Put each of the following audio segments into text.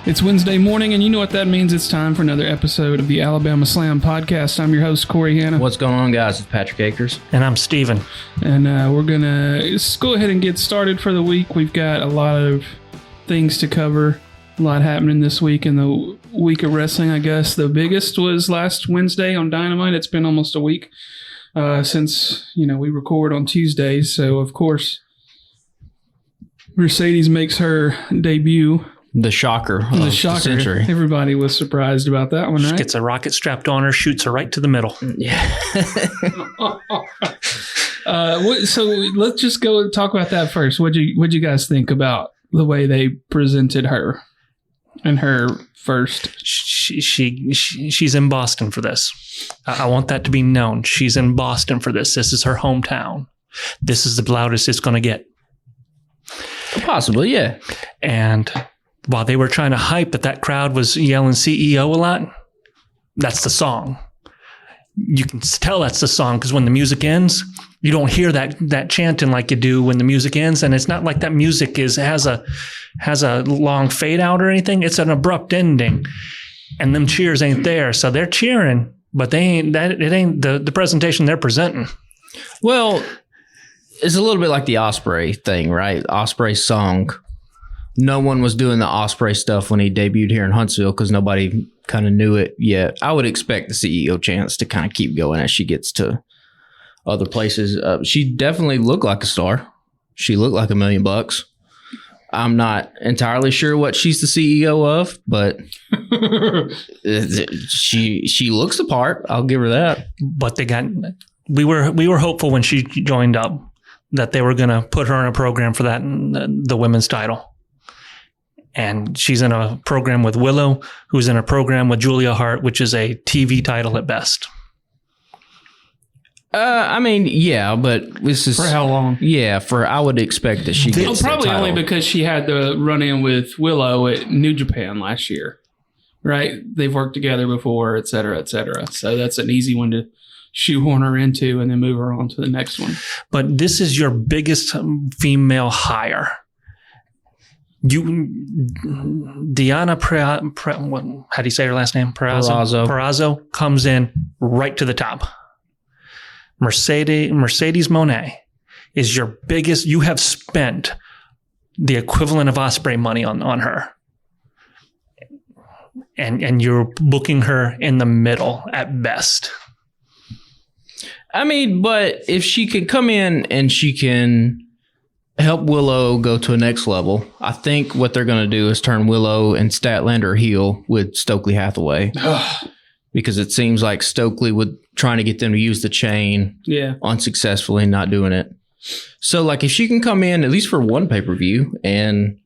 It's Wednesday morning, and you know what that means. It's time for another episode of the Alabama Slam podcast. I'm your host, Corey Hanna. What's going on, guys? It's Patrick Akers. And I'm Steven. And we're going to go ahead and get started for the week. We've got a lot of things to cover, a lot happening this week in the week of wrestling, I guess. The biggest was last Wednesday on Dynamite. It's been almost a week since, we record on Tuesdays. So, of course, Mercedes makes her debut. The shocker of the century. Everybody was surprised about that one, right? She gets a rocket strapped on her, shoots her right to the middle. Yeah. So let's just go talk about that first. What'd you guys think about the way they presented her and her first? She's in Boston for this. I want that to be known. She's in Boston for this. This is her hometown. This is the loudest it's going to get. Possibly, yeah. And while they were trying to hype that crowd was yelling CEO a lot, that's the song. You can tell that's the song because when the music ends, you don't hear that chanting like you do when the music ends. And it's not like that music has a long fade out or anything. It's an abrupt ending. And them cheers ain't there. So they're cheering, but it ain't the presentation they're presenting. Well, it's a little bit like the Ospreay thing, right? Ospreay's song. No one was doing the Ospreay stuff when he debuted here in Huntsville because nobody kind of knew it yet. I would expect the CEO chants to kind of keep going as she gets to other places. She definitely looked like a star. She looked like $1 million. I'm not entirely sure what she's the CEO of, but she looks the part. I'll give her that. But we were hopeful when she joined up that they were going to put her in a program for that the women's title. And she's in a program with Willow, who's in a program with Julia Hart, which is a TV title at best. Yeah, but this is... For how long? Yeah, I would expect that she gets probably the title. only because she had the run-in with Willow at New Japan last year, right? They've worked together before, et cetera, et cetera. So that's an easy one to shoehorn her into and then move her on to the next one. But this is your biggest female hire. Diana how do you say her last name? Purrazzo comes in right to the top. Mercedes Mone is your biggest. You have spent the equivalent of Ospreay money on her. And you're booking her in the middle at best. But if she can come in and she can help Willow go to a next level, I think what they're going to do is turn Willow and Statlander heel with Stokely Hathaway. Because it seems like Stokely would trying to get them to use the chain unsuccessfully and not doing it. So if she can come in at least for one pay-per-view and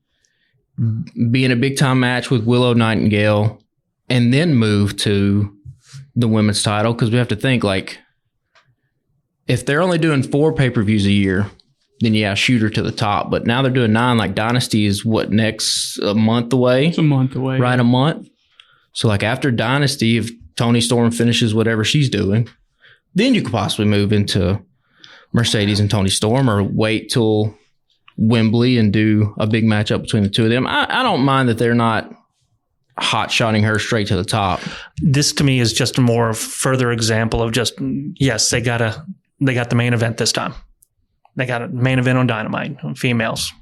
be in a big-time match with Willow Nightingale and then move to the women's title, because we have to think if they're only doing 4 pay-per-views a year, then shoot her to the top. But now they're doing 9. Dynasty is a month away? It's a month away. Right, a month. So after Dynasty, if Toni Storm finishes whatever she's doing, then you could possibly move into Mercedes and Toni Storm, or wait till Wembley and do a big matchup between the two of them. I don't mind that they're not hot-shotting her straight to the top. This to me is just a more further example of just, yes, they got the main event this time. They got a main event on Dynamite, on females.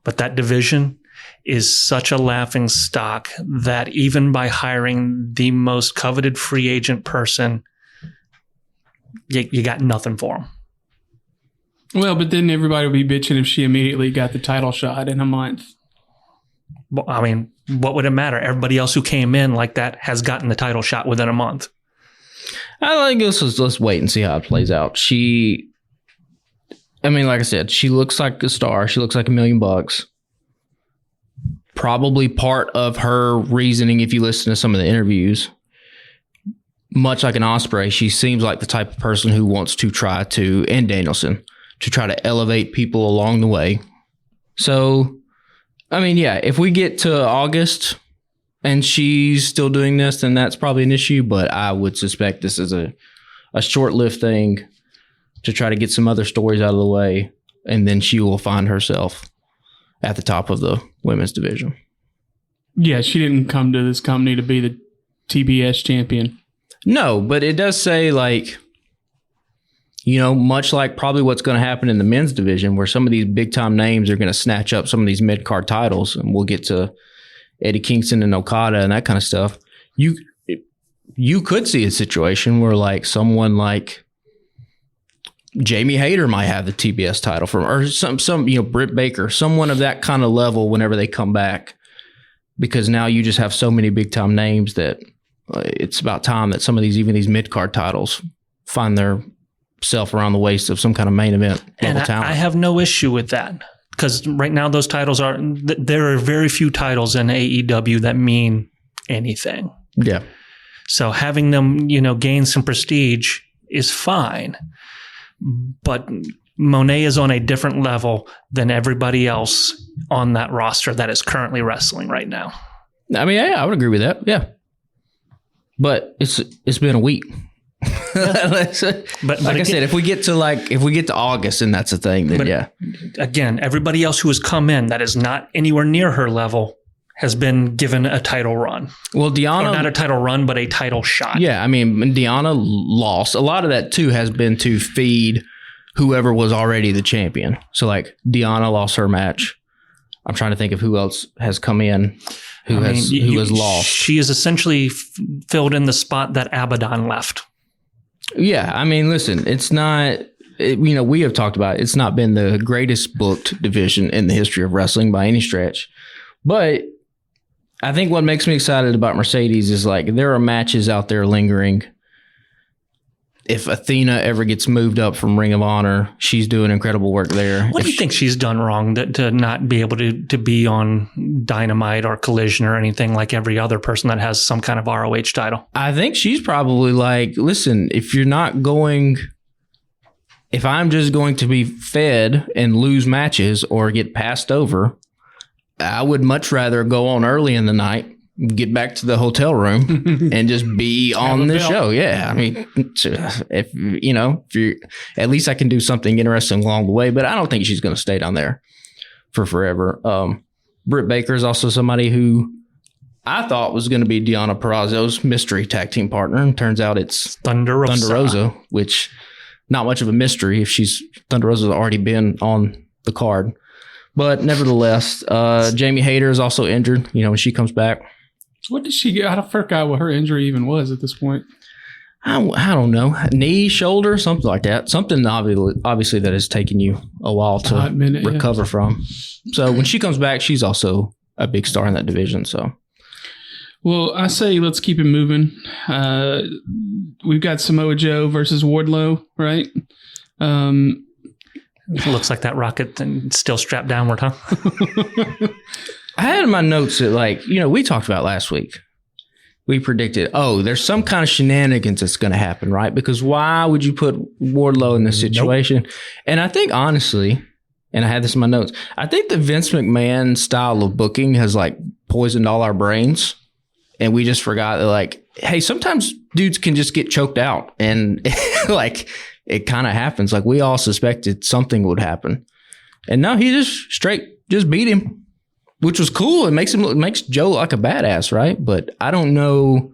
But that division is such a laughing stock that even by hiring the most coveted free agent person, you got nothing for them. Well, but then everybody would be bitching if she immediately got the title shot in a month. Well, what would it matter? Everybody else who came in like that has gotten the title shot within a month. I think let's wait and see how it plays out. Like I said, she looks like a star. She looks like $1 million. Probably part of her reasoning, if you listen to some of the interviews, much like an Ospreay, she seems like the type of person who wants to try to, and Danielson, to try to elevate people along the way. So, if we get to August and she's still doing this, then that's probably an issue. But I would suspect this is a short-lived thing to try to get some other stories out of the way, and then she will find herself at the top of the women's division. Yeah, she didn't come to this company to be the TBS champion. No, but it does say, like, you know, much like probably what's going to happen in the men's division, where some of these big time names are going to snatch up some of these mid card titles, and we'll get to Eddie Kingston and Okada and that kind of stuff. You could see a situation where, like, someone like Jamie Hayter might have the TBS title or some you know, Britt Baker, someone of that kind of level whenever they come back, because now you just have so many big time names that it's about time that some of these, even these mid card titles, find their self around the waist of some kind of main event level talent. I have no issue with that, because right now those titles there are very few titles in AEW that mean anything. Yeah. So having them, you know, gain some prestige is fine, but Monet is on a different level than everybody else on that roster that is currently wrestling right now. I mean, yeah, I would agree with that. Yeah. But it's been a week. But like I said, if we get to August and that's the thing, then yeah. Again, everybody else who has come in that is not anywhere near her level has been given a title run. Well, Deanna, or not a title run, but a title shot. Yeah, I mean, Deanna lost. A lot of that too has been to feed whoever was already the champion. So like Deanna lost her match. I'm trying to think of who else has come in who has lost. She has essentially filled in the spot that Abaddon left. Yeah, I mean, listen, it's not, you know, we have talked about it. It's not been the greatest booked division in the history of wrestling by any stretch. But I think what makes me excited about Mercedes is, like, there are matches out there lingering. If Athena ever gets moved up from Ring of Honor, she's doing incredible work there. What do you think she's done wrong to not be able to be on Dynamite or Collision or anything like every other person that has some kind of ROH title? I think she's probably like, listen, if I'm just going to be fed and lose matches or get passed over, I would much rather go on early in the night, get back to the hotel room and just be on the show. Yeah. I mean, if you're, at least I can do something interesting along the way, but I don't think she's going to stay down there for forever. Britt Baker is also somebody who I thought was going to be Deonna Purrazzo's mystery tag team partner. And turns out it's Thunder Rosa, which not much of a mystery if Thunder Rosa's already been on the card. But nevertheless, Jamie Hayter is also injured, you know, when she comes back. What did she get? I forgot what her injury even was at this point. I don't know. Knee, shoulder, something like that. Something obviously that has taken you a while to recover from. So when she comes back, she's also a big star in that division. So, well, I say let's keep it moving. We've got Samoa Joe versus Wardlow, right? It looks like that rocket still strapped downward, huh? I had in my notes that, like, you know, we talked about last week. We predicted, there's some kind of shenanigans that's going to happen, right? Because why would you put Wardlow in this situation? Nope. And I think, honestly, and I had this in my notes, I think the Vince McMahon style of booking has, like, poisoned all our brains. And we just forgot that, like, hey, sometimes dudes can just get choked out. And, like, it kind of happens. Like, we all suspected something would happen. And no, he just beat him. Which was cool. It makes Joe like a badass, right? But I don't know.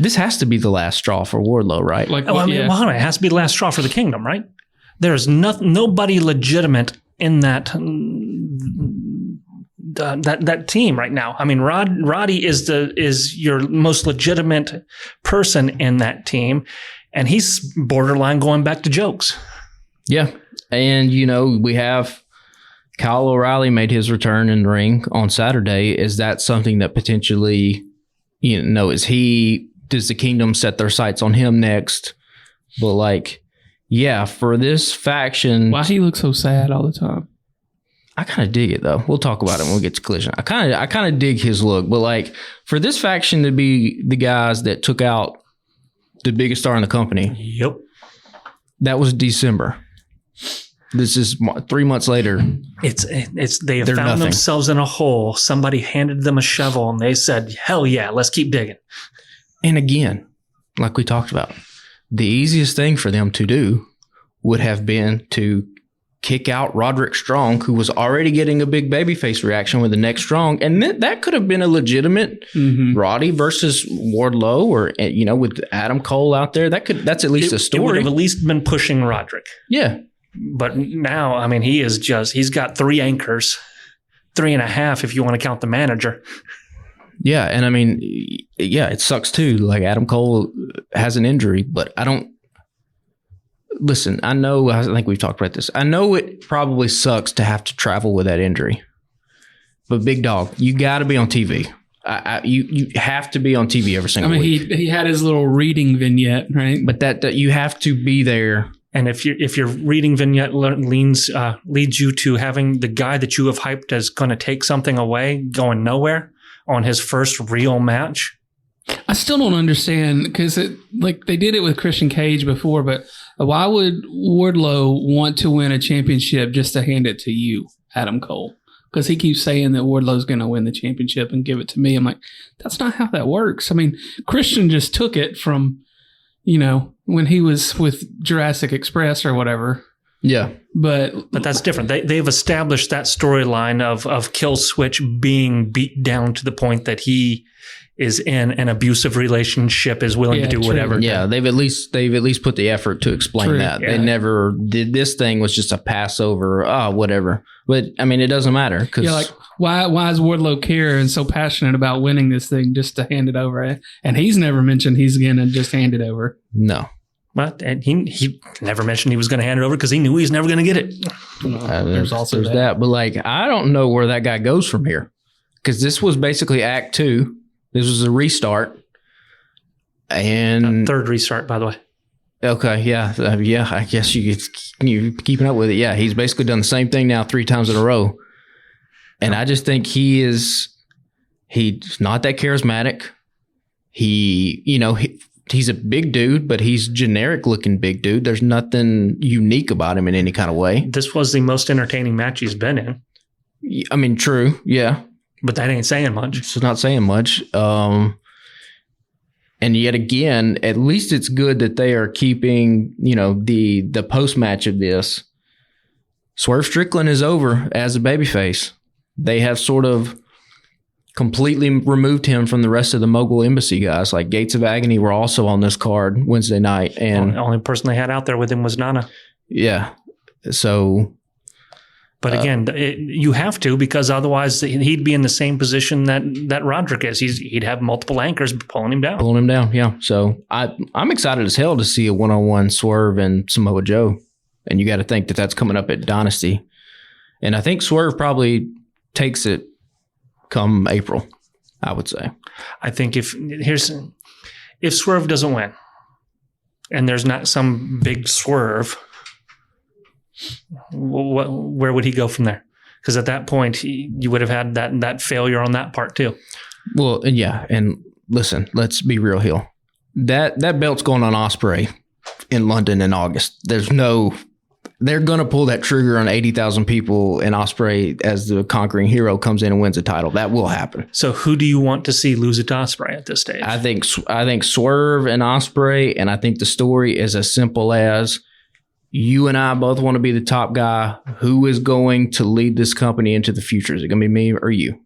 This has to be the last straw for Wardlow, right? Like, it has to be the last straw for the Kingdom, right? There's nobody legitimate in that team right now. I mean, Roddy is your most legitimate person in that team, and he's borderline going back to jokes. Yeah, and you know we have. Kyle O'Reilly made his return in the ring on Saturday. Is that something that potentially, you know, does the Kingdom set their sights on him next? But like, yeah, for this faction. Why he looks so sad all the time? I kind of dig it though. We'll talk about it when we get to Collision. I kind of dig his look, but like for this faction to be the guys that took out the biggest star in the company. Yep. That was December. This is 3 months later. They have found themselves in a hole. Somebody handed them a shovel and they said, hell yeah, let's keep digging. And again, like we talked about, the easiest thing for them to do would have been to kick out Roderick Strong, who was already getting a big babyface reaction with the next Strong. And that could have been a legitimate Roddy versus Wardlow, or, with Adam Cole out there. That's at least a story. It would have at least been pushing Roderick. Yeah. But now, I mean, he's got 3 anchors, 3.5 if you want to count the manager. Yeah. And I mean, yeah, it sucks too. Like Adam Cole has an injury, but listen, I think we've talked about this. I know it probably sucks to have to travel with that injury, but big dog, you got to be on TV. You have to be on TV every single week. He had his little reading vignette, right? But that you have to be there. And if your reading vignette leads you to having the guy that you have hyped as going to take something away going nowhere on his first real match. I still don't understand, because they did it with Christian Cage before, but why would Wardlow want to win a championship just to hand it to you, Adam Cole? Because he keeps saying that Wardlow's going to win the championship and give it to me. I'm like, that's not how that works. I mean, Christian just took it from, when he was with Jurassic Express or whatever. Yeah. But that's different. They've established that storyline of Kill Switch being beat down to the point that he is in an abusive relationship, is willing to do whatever. Yeah, they've at least put the effort to explain that. Yeah. They never did. This thing was just a passover. Whatever. But I mean, it doesn't matter, because why is Wardlow care and so passionate about winning this thing just to hand it over? And he's never mentioned he's going to just hand it over. No. But and he never mentioned he was going to hand it over because he knew he was never going to get it. There's also that. But I don't know where that guy goes from here, because this was basically Act 2. This was a restart. And third restart, by the way. Okay, yeah. I guess you're keeping up with it. Yeah, he's basically done the same thing now 3 times in a row. And I just think he's not that charismatic. He's a big dude, but he's generic looking big dude. There's nothing unique about him in any kind of way. This was the most entertaining match he's been in. I mean, true. Yeah. But that ain't saying much. It's not saying much. And yet again, at least it's good that they are keeping, the post-match of this. Swerve Strickland is over as a babyface. They have sort of completely removed him from the rest of the Mogul Embassy guys. Like Gates of Agony were also on this card Wednesday night. And the only person they had out there with him was Nana. Yeah. So... But again, you have to, because otherwise he'd be in the same position that Roderick is. He'd have multiple anchors pulling him down. Yeah. So I'm excited as hell to see a one-on-one Swerve and Samoa Joe. And you got to think that that's coming up at Dynasty. And I think Swerve probably takes it come April, I would say. I think if Swerve doesn't win and there's not some big swerve, where would he go from there? Because at that point, you would have had that failure on that part too. Well, yeah, and listen, let's be real here. That belt's going on Ospreay in London in August. They're going to pull that trigger on 80,000 people, and Ospreay, as the conquering hero, comes in and wins the title. That will happen. So who do you want to see lose it to Ospreay at this stage? I think Swerve and Ospreay, and I think the story is as simple as you and I both want to be the top guy. Who is going to lead this company into the future? Is it going to be me or you?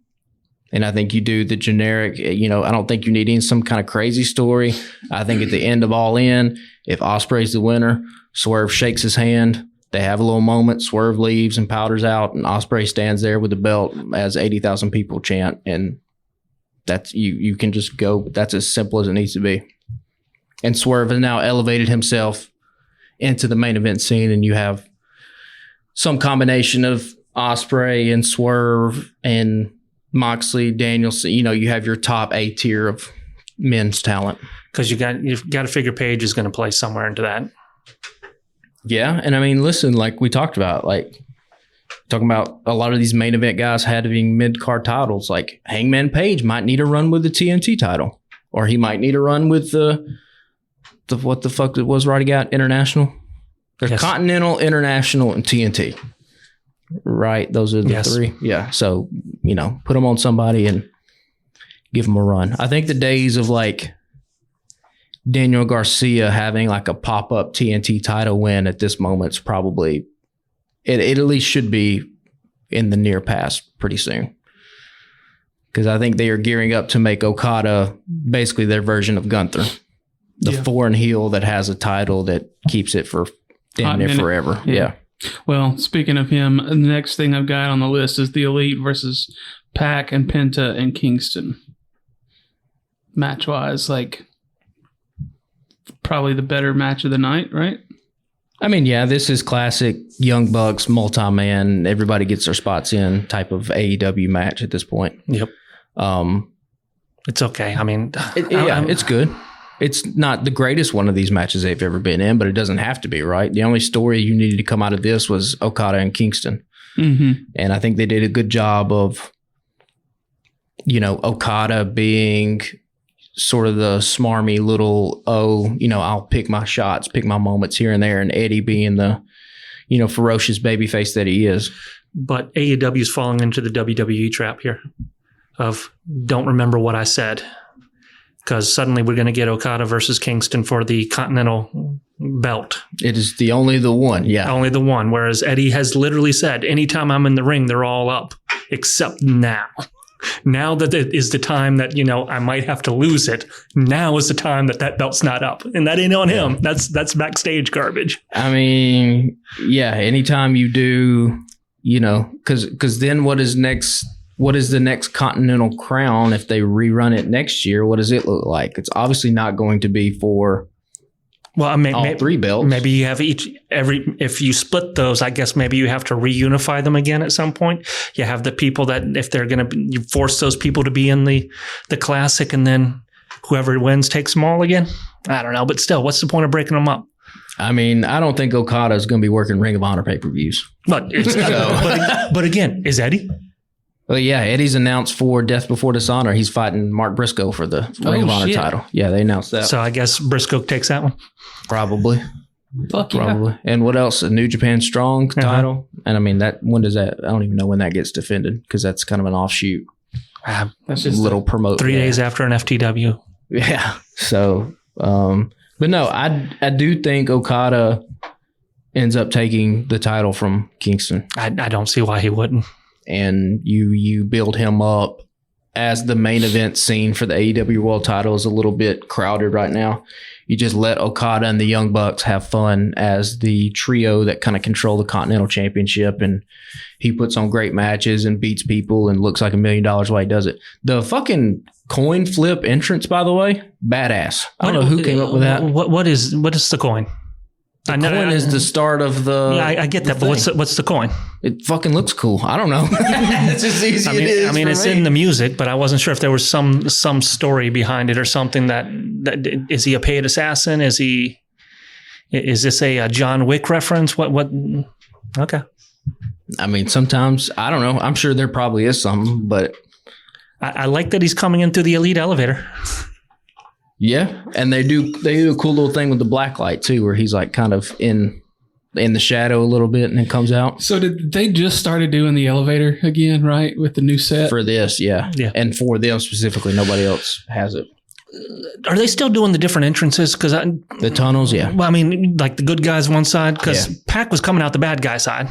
And I think you do the generic, I don't think you need some kind of crazy story. I think at the end of All In, if Ospreay's the winner, Swerve shakes his hand. They have a little moment. Swerve leaves and powders out, and Ospreay stands there with the belt as 80,000 people chant. And that's you can just go. That's as simple as it needs to be. And Swerve has now elevated himself into the main event scene, and you have some combination of Ospreay and Swerve and Moxley, Danielson. You have your top A tier of men's talent. Because you've got to figure Paige is going to play somewhere into that. Yeah, and I mean, listen, like we talked about, talking about a lot of these main event guys having mid-card titles. Like Hangman Page might need a run with the TNT title, or he might need a run with the what the fuck it was Roddy got? International? There's Continental, International, and TNT. Right? Those are the three. Yeah. So, put them on somebody and give them a run. I think the days of Daniel Garcia having a pop-up TNT title win at this moment is probably it at least should be in the near past pretty soon. Because I think they are gearing up to make Okada basically their version of Gunther. The foreign heel that has a title that keeps it for damn near forever. Yeah. Well, speaking of him, the next thing I've got on the list is the Elite versus Pac and Penta and Kingston. Match-wise, like, probably the better match of the night, right? I mean, yeah, this is classic Young Bucks, multi-man, everybody gets their spots in type of AEW match at this point. Yep. It's okay. I mean, it's good. It's not the greatest one of these matches they've ever been in, but it doesn't have to be, right? The only story you needed to come out of this was Okada and Kingston. Mm-hmm. And I think they did a good job of, Okada being sort of the smarmy little, I'll pick my shots, pick my moments here and there, and Eddie being the, ferocious babyface that he is. But AEW's falling into the WWE trap here of don't remember what I said. Because suddenly we're going to get Okada versus Kingston for the Continental belt. It is only the one, yeah. Only the one. Whereas Eddie has literally said, anytime I'm in the ring, they're all up, except now. Now that it is the time that, I might have to lose it. Now is the time that belt's not up. And that ain't on him. That's backstage garbage. I mean, yeah, anytime you do, because then what is the next Continental Crown if they rerun it next year? What does it look like? It's obviously not going to be for all three belts. Maybe you have if you split those, I guess maybe you have to reunify them again at some point. You have the people that if they're going to, you force those people to be in the Classic, and then whoever wins takes them all again. I don't know, but still, what's the point of breaking them up? I mean, I don't think Okada is going to be working Ring of Honor pay-per-views. But again, is Eddie? Well, yeah, Eddie's announced for Death Before Dishonor. He's fighting Mark Briscoe for the Ring of Honor title. Yeah, they announced that. So I guess Briscoe takes that one? Probably. Fuck yeah. Probably. And what else? A New Japan Strong title? And I mean, when does that? I don't even know when that gets defended because that's kind of an offshoot. That's just a little promote. 3 days after an FTW. Yeah. So, but no, I do think Okada ends up taking the title from Kingston. I don't see why he wouldn't. And you build him up as the main event scene for the AEW World title is a little bit crowded right now. You just let Okada and the Young Bucks have fun as the trio that kind of control the Continental Championship, and he puts on great matches and beats people and looks like $1 million while he does it. The fucking coin flip entrance, by the way, badass. I don't know who came up with that. What is the coin? The coin is the start of the. Yeah, I get that, but what's the coin? It fucking looks cool. I don't know. It's as easy as it is. I mean, it's in the music, but I wasn't sure if there was some story behind it or something. That is he a paid assassin? Is this a John Wick reference? What? Okay. I mean, sometimes I don't know. I'm sure there probably is something, but I like that he's coming in through the Elite elevator. Yeah, and they do a cool little thing with the black light too, where he's like kind of in the shadow a little bit, and then comes out. So did they just started doing the elevator again, right, with the new set for this? Yeah, and for them specifically, nobody else has it. Are they still doing the different entrances? Because the tunnels, yeah. Well, I mean, like the good guys one side, because Pac was coming out the bad guy side.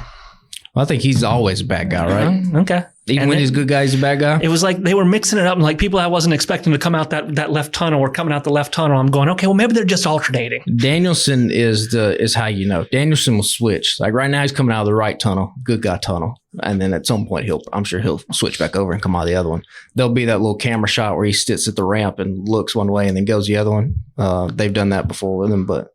Well, I think he's always a bad guy, right? Okay. Even when he's a good guy, he's a bad guy? It was like they were mixing it up, and like people I wasn't expecting to come out that left tunnel were coming out the left tunnel. I'm going, okay, well, maybe they're just alternating. Danielson is how you know. Danielson will switch. Like right now, he's coming out of the right tunnel, good guy tunnel. And then at some point, I'm sure he'll switch back over and come out of the other one. There'll be that little camera shot where he sits at the ramp and looks one way and then goes the other one. They've done that before with him, but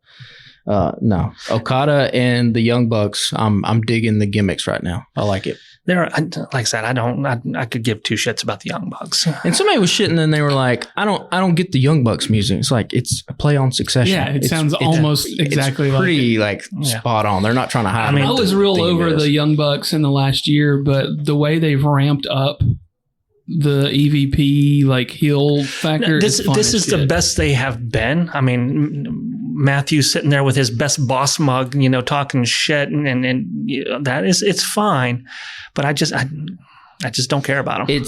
no. Okada and the Young Bucks, I'm digging the gimmicks right now. I like it. Like I said, I could give two shits about the Young Bucks. And somebody was shitting and they were like, I don't get the Young Bucks music. It's like, it's a play on Succession. Yeah, it sounds almost exactly it's pretty spot on. They're not trying to hide. I mean, I was real over the Young Bucks in the last year, but the way they've ramped up the EVP like heel factor. This is the best they have been. I mean, Matthew's sitting there with his best boss mug, talking shit, and that it's fine, but I just don't care about him.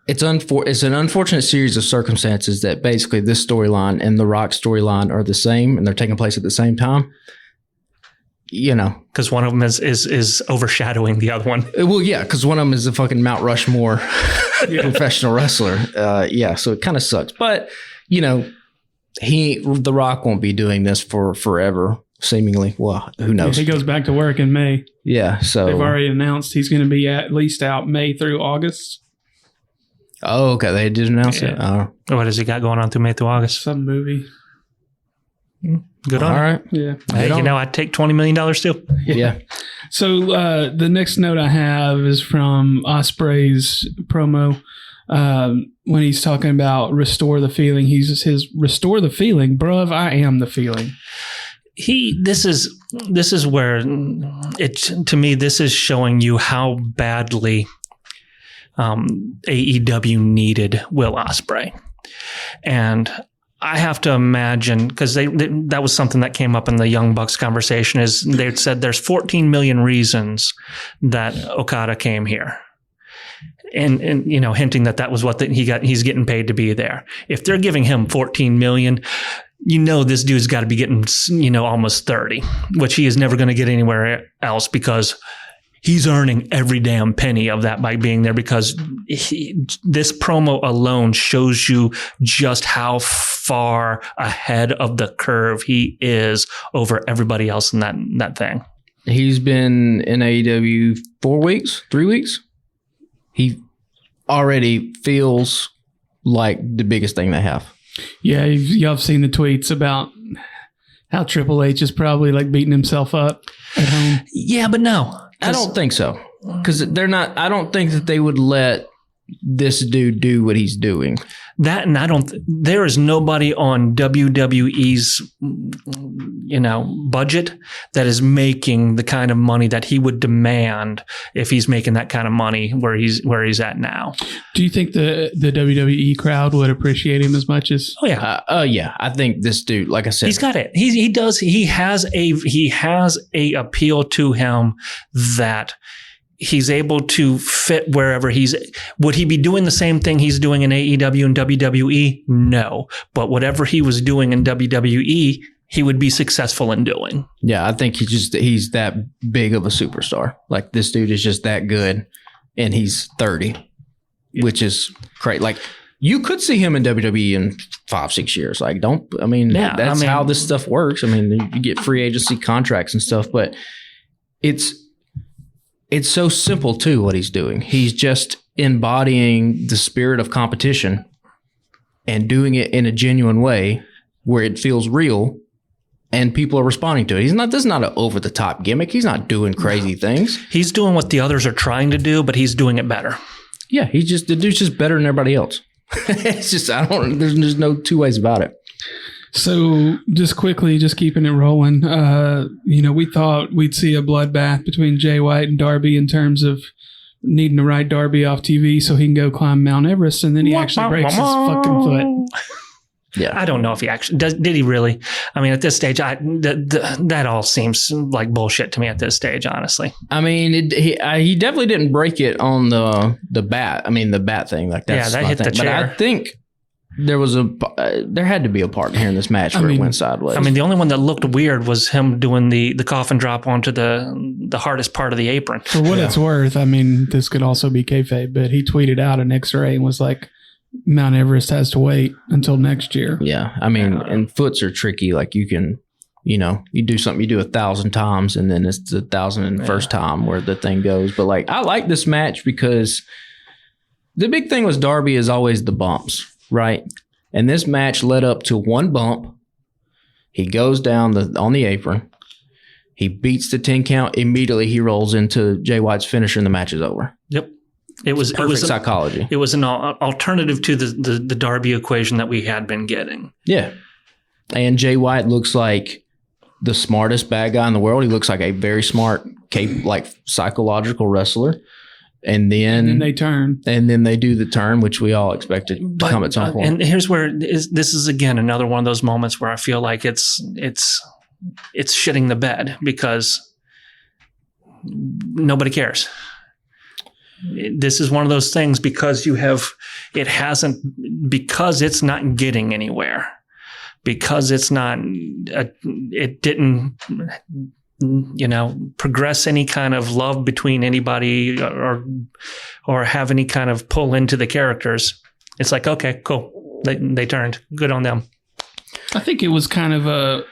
It's an unfortunate series of circumstances that basically this storyline and the Rock storyline are the same, and they're taking place at the same time. because one of them is overshadowing the other one. Well, yeah, because one of them is a fucking Mount Rushmore professional wrestler. So it kind of sucks. But, The Rock won't be doing this for forever, seemingly. Well, who knows? He goes back to work in May. Yeah, so they've already announced he's going to be at least out May through August. Oh, okay. They did announce it. Oh. What has he got going on through May through August? Some movie. Good on. All right. Yeah. Hey, I'd take $20 million still. Yeah. So the next note I have is from Ospreay's promo when he's talking about restore the feeling. He's his restore the feeling, bruv. I am the feeling. This is where to me, this is showing you how badly AEW needed Will Ospreay. And I have to imagine, because that was something that came up in the Young Bucks conversation, is they said there's 14 million reasons that Okada came here. And hinting that was what he's getting paid to be there. If they're giving him 14 million, this dude's got to be getting, almost 30, which he is never going to get anywhere else, because he's earning every damn penny of that by being there, because this promo alone shows you just how far ahead of the curve he is over everybody else in that thing. He's been in AEW 3 weeks. He already feels like the biggest thing they have. Yeah, y'all have seen the tweets about how Triple H is probably like beating himself up at home. Yeah, but no. I don't think so. Because I don't think that they would let this dude do what he's doing. That, and there is nobody on WWE's, budget that is making the kind of money that he would demand if he's making that kind of money where he's at now. Do you think the WWE crowd would appreciate him as much as? Oh yeah. Yeah. I think this dude, like I said, he's got it. He does. He has a appeal to him that he's able to fit wherever would he be doing the same thing he's doing in AEW and WWE? No. But whatever he was doing in WWE, he would be successful in doing. Yeah, I think he's that big of a superstar. Like, this dude is just that good, and he's 30, which is great. Like, you could see him in WWE in 5-6 years. Like, that's how this stuff works. I mean, you get free agency contracts and stuff, but it's so simple, too, what he's doing. He's just embodying the spirit of competition and doing it in a genuine way where it feels real and people are responding to it. This is not an over-the-top gimmick. He's not doing crazy things. He's doing what the others are trying to do, but he's doing it better. Yeah, the dude's just better than everybody else. It's just, there's no two ways about it. So just quickly, just keeping it rolling, we thought we'd see a bloodbath between Jay White and Darby in terms of needing to ride Darby off TV so he can go climb Mount Everest, and then he actually breaks his fucking foot. Yeah, I don't know if he actually did he really? I mean, at this stage, that all seems like bullshit to me at this stage, honestly. I mean, he definitely didn't break it on the bat. I mean, the bat thing, like that's that hit the chair. But I think there had to be a part here in this match where it went sideways. I mean, the only one that looked weird was him doing the coffin drop onto the hardest part of the apron. For what it's worth, I mean, this could also be kayfabe, but he tweeted out an X-ray and was like, Mount Everest has to wait until next year. Yeah, I mean, and foots are tricky. Like, you can, you do something you do 1,000 times, and then it's the 1,001st time where the thing goes. But like, I like this match because the big thing with Darby is always the bumps. Right. And this match led up to one bump. He goes down on the apron. He beats the 10 count. Immediately he rolls into Jay White's finisher and the match is over. Yep. It was psychology. It was an alternative to the Darby equation that we had been getting. Yeah. And Jay White looks like the smartest bad guy in the world. He looks like a very smart, psychological wrestler. And then they turn. And then they do the turn, which we all expected to come at some point. And here's where this is, again, another one of those moments where I feel like it's shitting the bed because nobody cares. This is one of those things because because it's not getting anywhere, because it's not, it didn't progress any kind of love between anybody or have any kind of pull into the characters. It's like, okay, cool. They turned. Good on them. I think it was kind of a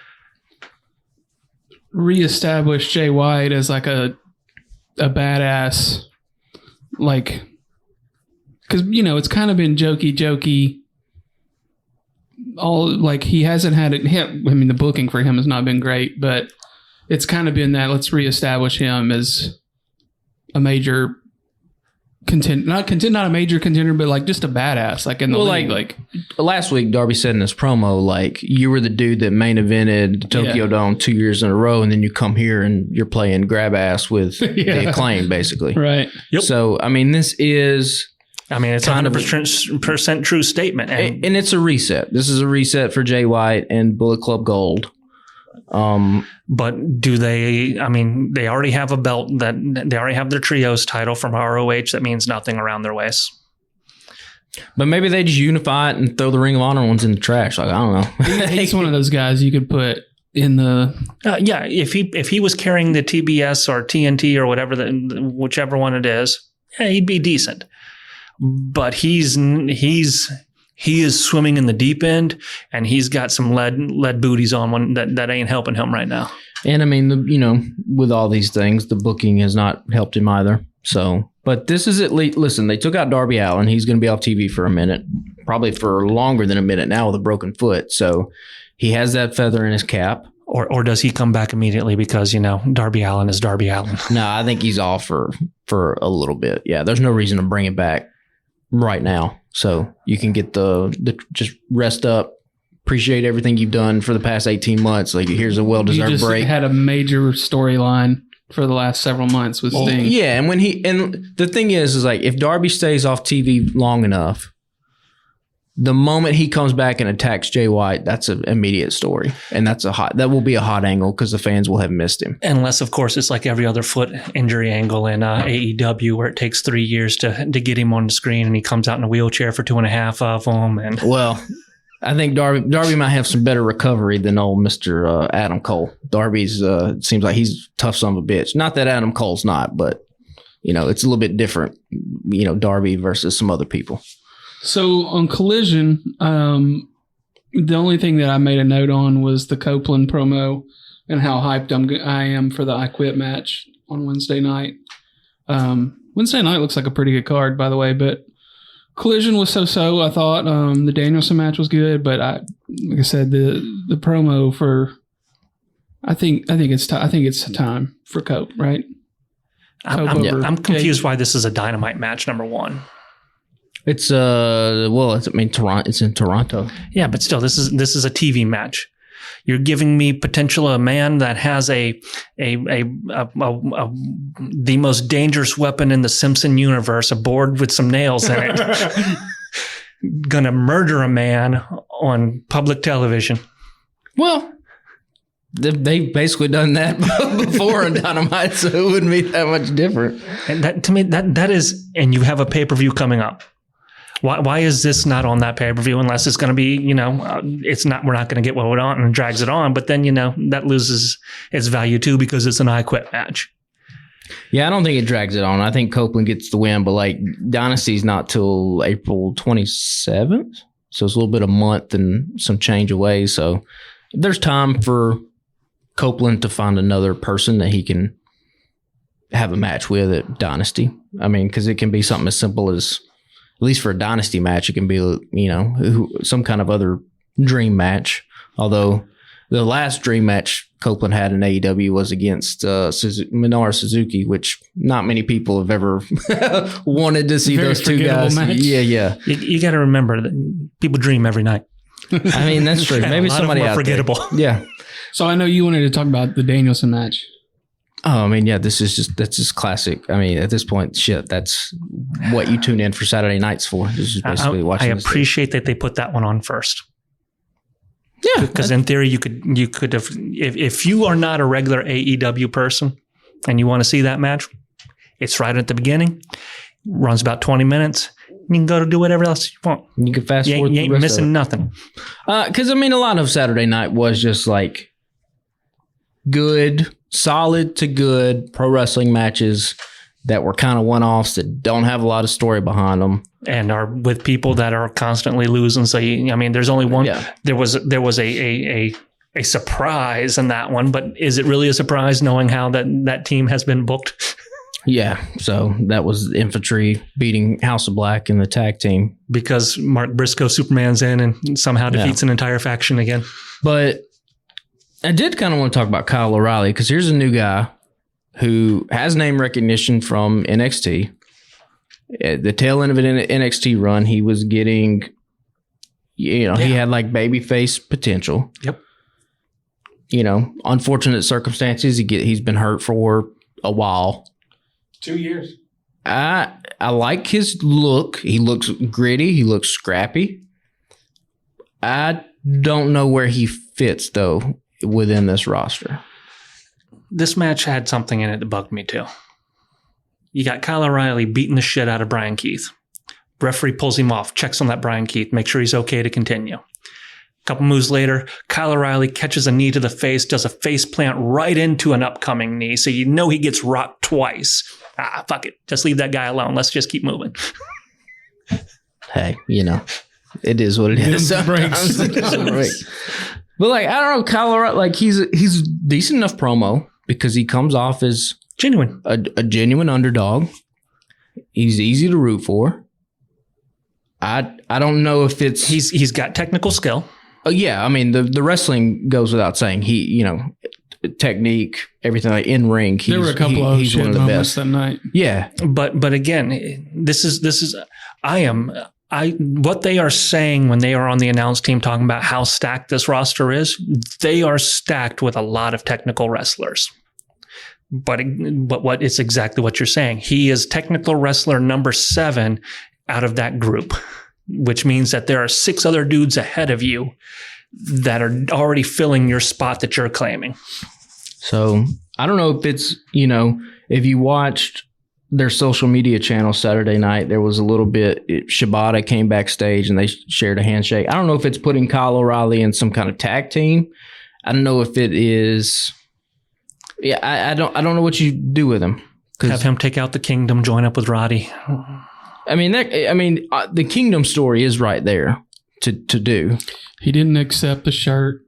reestablish Jay White as like a badass, like, because it's kind of been jokey. All like he hasn't had it. I mean, the booking for him has not been great, but it's kind of been that let's reestablish him as a major contender, not a major contender, but like just a badass, like in the league. Like last week, Darby said in his promo, like you were the dude that main evented the Tokyo Dome 2 years in a row, and then you come here and you're playing grab ass with the Acclaim, basically. Right. Yep. So I mean, this is. I mean, it's 100% true statement. And it's a reset. This is a reset for Jay White and Bullet Club Gold. But do they, I mean, they already have a belt that they already have their trios title from ROH that means nothing around their waist. But maybe they just unify it and throw the Ring of Honor ones in the trash. Like, I don't know. He's one of those guys you could put in the... if he was carrying the TBS or TNT or whatever, whichever one it is, he'd be decent. But he is swimming in the deep end, and he's got some lead booties on one that ain't helping him right now. And I mean, with all these things, the booking has not helped him either. So, but this is at least, listen, they took out Darby Allin. He's going to be off TV for a minute, probably for longer than a minute now with a broken foot. So he has that feather in his cap. Or does he come back immediately because, Darby Allin is Darby Allin? No, I think he's off for a little bit. Yeah, there's no reason to bring him back right now. So you can get the just rest up, appreciate everything you've done for the past 18 months. Like, here's a well-deserved break. Had a major storyline for the last several months with Sting. Yeah, and and the thing is like, if Darby stays off TV long enough, the moment he comes back and attacks Jay White, that's an immediate story. And that will be a hot angle because the fans will have missed him. Unless, of course, it's like every other foot injury angle in AEW where it takes 3 years to get him on the screen and he comes out in a wheelchair for 2.5 of them. And well, I think Darby might have some better recovery than old Mr. Adam Cole. Darby's seems like he's tough son of a bitch. Not that Adam Cole's not, but it's a little bit different. Darby versus some other people. So on Collision, the only thing that I made a note on was the Copeland promo and how hyped I am for the I Quit match on Wednesday night. Wednesday night looks like a pretty good card, by the way, but Collision was so-so. I thought the Danielson match was good, but like I said, the promo for I think it's time for Cope, right? I'm confused why this is a Dynamite match, number one. It's Toronto. It's in Toronto. Yeah, but still, this is a TV match. You're giving me potential a man that has the most dangerous weapon in the Simpson universe, a board with some nails in it, gonna murder a man on public television. Well, they've basically done that before on Dynamite, so it wouldn't be that much different. And that, to me, that is, and you have a pay-per-view coming up. Why is this not on that pay-per-view unless it's going to be, it's not, we're not going to get what we want and drags it on. But then, that loses its value too because it's an I Quit match. Yeah, I don't think it drags it on. I think Copeland gets the win, but like Dynasty's not till April 27th. So it's a little bit a month and some change away. So there's time for Copeland to find another person that he can have a match with at Dynasty. I mean, because it can be something as simple as, at least for a Dynasty match, it can be, some kind of other dream match. Although the last dream match Copeland had in AEW was against Minoru Suzuki, which not many people have ever wanted to see those two guys. Match. Yeah. You got to remember that people dream every night. I mean, that's true. Maybe somebody out forgettable. There. Yeah. So I know you wanted to talk about the Danielson match. Oh, I mean, yeah, that's just classic. I mean, at this point, that's what you tune in for Saturday nights for. This is basically watching. I appreciate that they put that one on first. Yeah, because in theory, you could have, if you are not a regular AEW person and you want to see that match, it's right at the beginning, runs about 20 minutes. You can go to do whatever else you want. You can fast forward. You ain't missing nothing. Because I mean, a lot of Saturday night was just like good solid to good pro wrestling matches that were kind of one-offs that don't have a lot of story behind them. And are with people that are constantly losing. So, there's only one. Yeah. There was a surprise in that one, but is it really a surprise knowing how that team has been booked? Yeah, so that was Infantry beating House of Black in the tag team. Because Mark Briscoe Superman's in and somehow defeats an entire faction again. But I did kind of want to talk about Kyle O'Reilly, because here's a new guy who has name recognition from NXT. At the tail end of an NXT run, he was getting, he had like babyface potential. Yep. Unfortunate circumstances. He's been hurt for a while. 2 years. I like his look. He looks gritty. He looks scrappy. I don't know where he fits, though, within this roster. This match had something in it that bugged me, too. You got Kyle O'Reilly beating the shit out of Brian Keith. Referee pulls him off, checks on that Brian Keith, make sure he's okay to continue. A couple moves later, Kyle O'Reilly catches a knee to the face, does a face plant right into an upcoming knee, so he gets rocked twice. Fuck it. Just leave that guy alone. Let's just keep moving. Hey, it is what it is. But I don't know, Kyle O'Reilly, he's decent enough promo because he comes off as genuine, a genuine underdog. He's easy to root for. I don't know if it's he's got technical skill. Oh yeah, the wrestling goes without saying. He technique, everything like in ring. There were a couple of shit one of the best that night. Yeah, but again, this is what they are saying when they are on the announce team talking about how stacked this roster is. They are stacked with a lot of technical wrestlers. But what it's exactly what you're saying. He is technical wrestler number 7 out of that group, which means that there are 6 other dudes ahead of you that are already filling your spot that you're claiming. So I don't know if it's, if you watched their social media channel Saturday night, there was a little bit, Shibata came backstage and they shared a handshake. I don't know if it's putting Kyle O'Reilly in some kind of tag team. I don't know if it is. Yeah, I don't know what you do with him. Have him take out the Kingdom, join up with Roddy. The Kingdom story is right there to do. He didn't accept the shirt.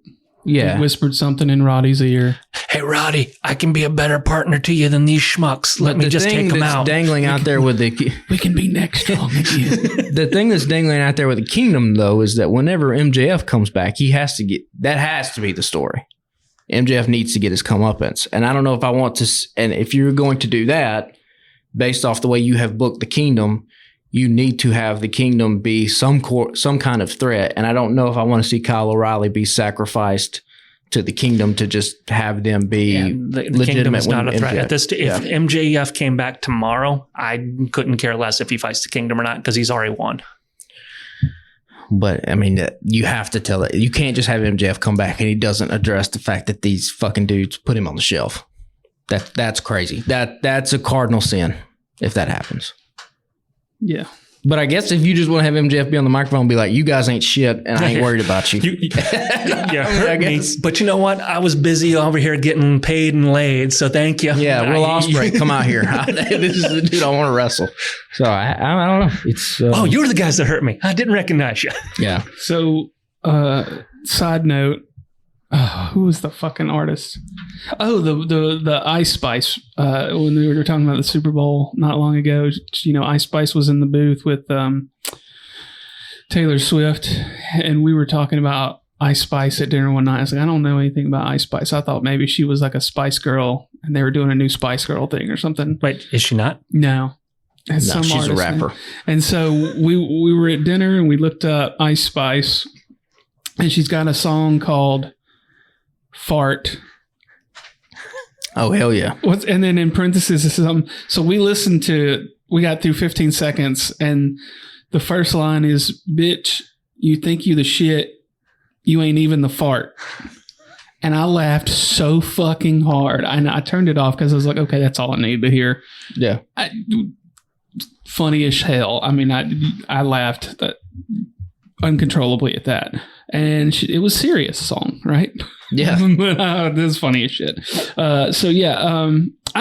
Yeah. He whispered something in Roddy's ear. Hey, Roddy, I can be a better partner to you than these schmucks. Let me just take them out. Dangling out there with the... We can be next strong again. The thing that's dangling out there with the Kingdom, though, is that whenever MJF comes back, that has to be the story. MJF needs to get his comeuppance. And I don't know if I want to... And if you're going to do that, based off the way you have booked the Kingdom, you need to have the Kingdom be some kind of threat. And I don't know if I want to see Kyle O'Reilly be sacrificed to the Kingdom to just have them be the Kingdom is not a threat. At this, if MJF came back tomorrow, I couldn't care less if he fights the Kingdom or not because he's already won. But you have to tell it. You can't just have MJF come back and he doesn't address the fact that these fucking dudes put him on the shelf. That's crazy. That's a cardinal sin if that happens. Yeah. But I guess if you just want to have MJF be on the microphone and be like, you guys ain't shit and I ain't worried about you. I guess. But you know what? I was busy over here getting paid and laid, so thank you. Yeah, Will Ospreay, come out here. This is the dude I want to wrestle. So I don't know. It's you were the guys that hurt me. I didn't recognize you. Yeah. So, side note, who was the fucking artist? Oh, the Ice Spice. When we were talking about the Super Bowl not long ago, Ice Spice was in the booth with Taylor Swift, and we were talking about Ice Spice at dinner one night. I was like, I don't know anything about Ice Spice. I thought maybe she was like a Spice Girl, and they were doing a new Spice Girl thing or something. Wait, is she not? No. She's a rapper. And so we were at dinner, and we looked up Ice Spice, and she's got a song called Fart. Oh, hell yeah. And then in parentheses, so we got through 15 seconds, and the first line is, bitch, you think you the shit, you ain't even the fart. And I laughed so fucking hard. I turned it off because I was like, okay, that's all I need to hear. Yeah. Funny as hell. I laughed uncontrollably at that. and it was serious song, right? Yeah. But this is funny as shit. I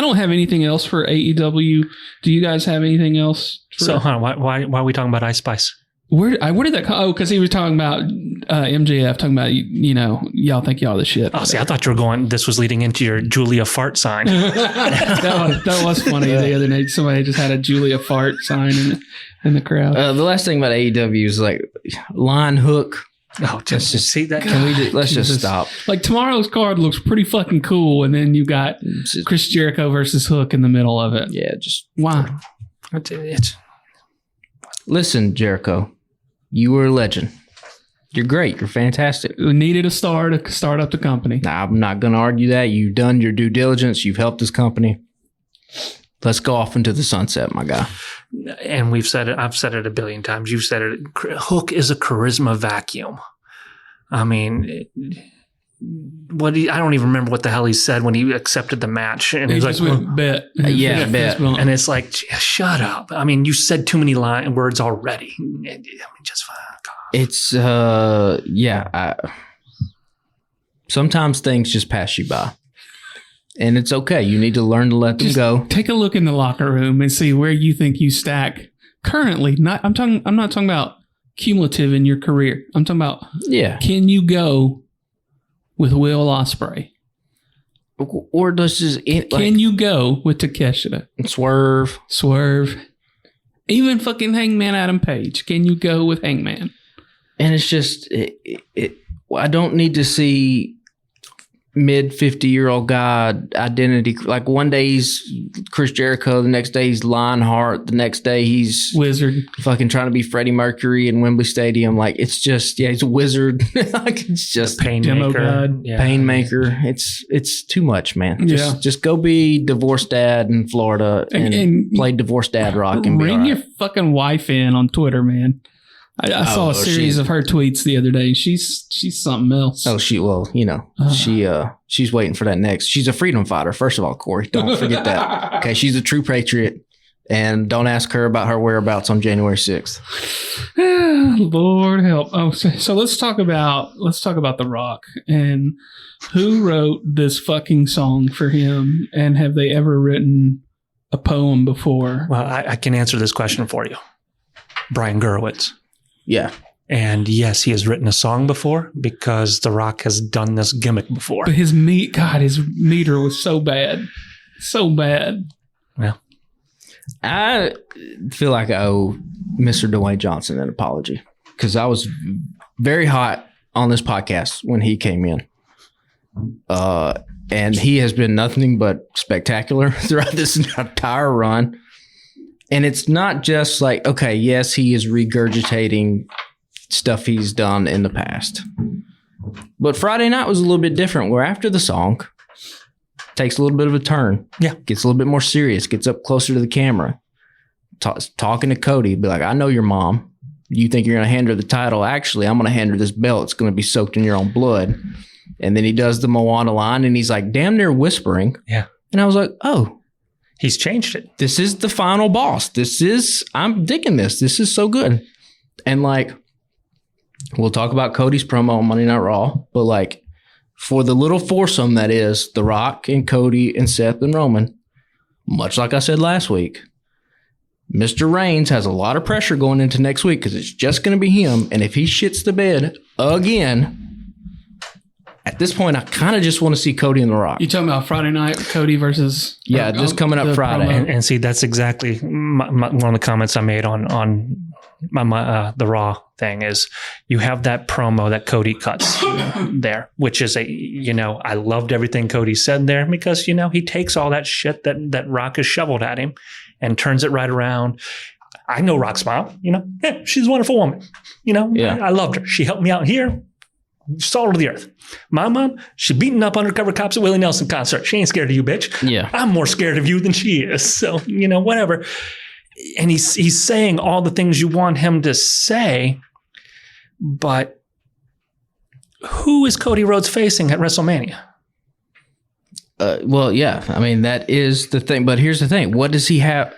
don't have anything else for AEW. Do you guys have anything else? Why are we talking about Ice Spice? Where did that come? Oh, because he was talking about MJF, talking about, y'all think y'all the shit. Oh, see, I thought you were this was leading into your Julia Fart sign. that was funny the other night. Somebody just had a Julia Fart sign in the crowd. The last thing about AEW is like line hook. Oh, just see that. Let's just stop. Like tomorrow's card looks pretty fucking cool, and then you got Chris Jericho versus Hook in the middle of it. Yeah, just why? Listen, Jericho, you were a legend. You're great. You're fantastic. We needed a star to start up the company. Nah, I'm not going to argue that. You've done your due diligence. You've helped this company. Let's go off into the sunset, my guy. And we've said it. I've said it a billion times. You've said it. Hook is a charisma vacuum. I mean, I don't even remember what the hell he said when he accepted the match. And he was just went, bet. Bet. And it's like, shut up. I mean, you said too many words already. I mean, just fuck off. It's, sometimes things just pass you by. And it's okay. You need to learn to let them go. Take a look in the locker room and see where you think you stack currently. I'm not talking about cumulative in your career. I'm talking about can you go with Will Ospreay? Or does just can you go with Takeshita? Swerve. Even fucking Hangman Adam Page. Can you go with Hangman? And it's just I don't need to see mid 50-year-old guy identity. Like one day he's Chris Jericho, the next day he's Lionheart, the next day he's Wizard, fucking trying to be Freddie Mercury in Wembley Stadium. Like it's just he's a wizard. Like it's just Painmaker. Painmaker. It's too much, man. Just go be divorced dad in Florida and play divorced dad rock and bring your fucking wife in on Twitter, man. I saw a series of her tweets the other day. She's something else. Oh, she's waiting for that next. She's a freedom fighter. First of all, Corey, don't forget that. Okay, she's a true patriot, and don't ask her about her whereabouts on January 6th. Lord help. Oh, so let's talk about The Rock and who wrote this fucking song for him, and have they ever written a poem before? Well, I can answer this question for you. Brian Gurewitz. Yeah. And yes, he has written a song before because The Rock has done this gimmick before. But his meter was so bad. So bad. Yeah. I feel like I owe Mr. Dwayne Johnson an apology because I was very hot on this podcast when he came in. And he has been nothing but spectacular throughout this entire run. And it's not just like, okay, yes, he is regurgitating stuff he's done in the past. But Friday night was a little bit different, where after the song, takes a little bit of a turn. Yeah. Gets a little bit more serious, gets up closer to the camera. Talking to Cody, be like, I know your mom. You think you're going to hand her the title. Actually, I'm going to hand her this belt. It's going to be soaked in your own blood. And then he does the Moana line, and he's like damn near whispering. Yeah. And I was like, oh. He's changed it. This is the final boss. I'm digging this. This is so good. And like, we'll talk about Cody's promo on Monday Night Raw, but like for the little foursome that is The Rock and Cody and Seth and Roman, much like I said last week, Mr. Reigns has a lot of pressure going into next week because it's just going to be him. And if he shits the bed again, at this point, I kind of just want to see Cody and The Rock. You talking about Friday night, Cody versus... Yeah, this coming up Friday. And see, that's exactly one of the comments I made on the Raw thing is you have that promo that Cody cuts there, which is I loved everything Cody said there because, he takes all that shit that Rock has shoveled at him and turns it right around. I know Rock's mom, yeah, she's a wonderful woman. I loved her. She helped me out here. Salt of the earth. My mom, she's beating up undercover cops at Willie Nelson concert. She ain't scared of you, bitch. Yeah. I'm more scared of you than she is. So, whatever. And he's saying all the things you want him to say, but who is Cody Rhodes facing at WrestleMania? Well, yeah. I mean, that is the thing. But here's the thing. What does he have?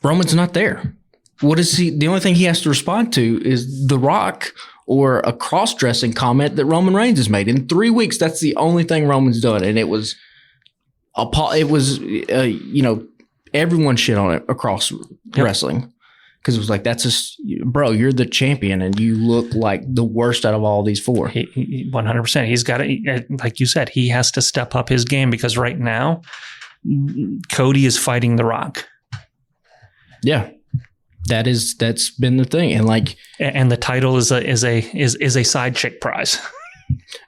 Roman's not there. What is he? The only thing he has to respond to is The Rock or a cross-dressing comment that Roman Reigns has made. In 3 weeks, that's the only thing Roman's done. And it was, everyone shit on it across wrestling. Because it was like, bro, you're the champion and you look like the worst out of all these four. 100%. He's got to, like you said, he has to step up his game because right now, Cody is fighting The Rock. Yeah. That's been the thing. And the title is a side chick prize.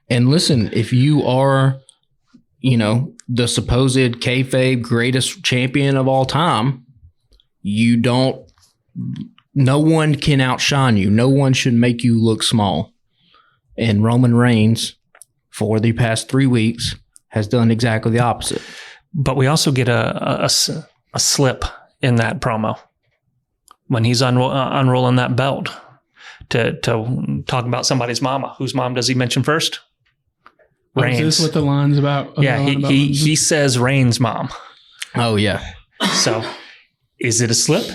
And listen, if you are, the supposed kayfabe greatest champion of all time, no one can outshine you. No one should make you look small. And Roman Reigns, for the past 3 weeks, has done exactly the opposite. But we also get a slip in that promo when he's unrolling that belt to talk about somebody's mama. Whose mom does he mention first? Reigns. Is this what the line's about? Yeah, he says Reigns' mom. Oh, yeah. So is it a slip?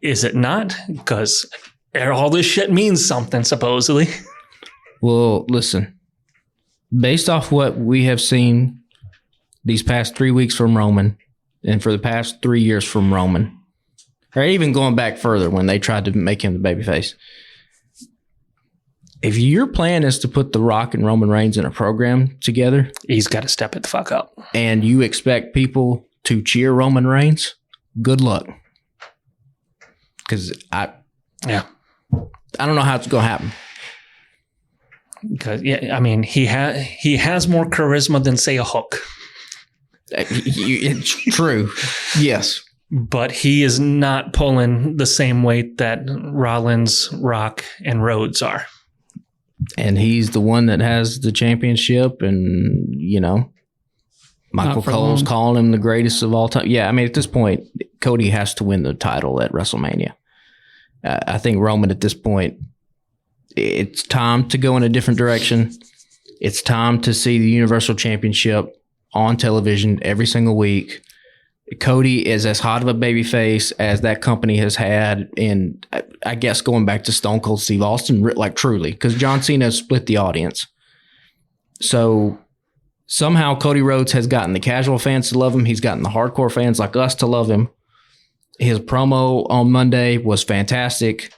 Is it not? Because all this shit means something, supposedly. Well, listen. Based off what we have seen these past 3 weeks from Roman, and for the past 3 years from Roman, or even going back further when they tried to make him the babyface, if your plan is to put The Rock and Roman Reigns in a program together, he's got to step it the fuck up. And you expect people to cheer Roman Reigns, good luck. Because I don't know how it's going to happen. Because he has more charisma than, say, a Hook. It's true. Yes. But he is not pulling the same weight that Rollins, Rock, and Rhodes are. And he's the one that has the championship, and, Michael Cole's calling him the greatest of all time. Yeah, at this point, Cody has to win the title at WrestleMania. I think Roman at this point, it's time to go in a different direction. It's time to see the Universal Championship on television every single week. Cody is as hot of a babyface as that company has had in, I guess, going back to Stone Cold Steve Austin, like truly, because John Cena split the audience. So somehow Cody Rhodes has gotten the casual fans to love him. He's gotten the hardcore fans like us to love him. His promo on Monday was fantastic.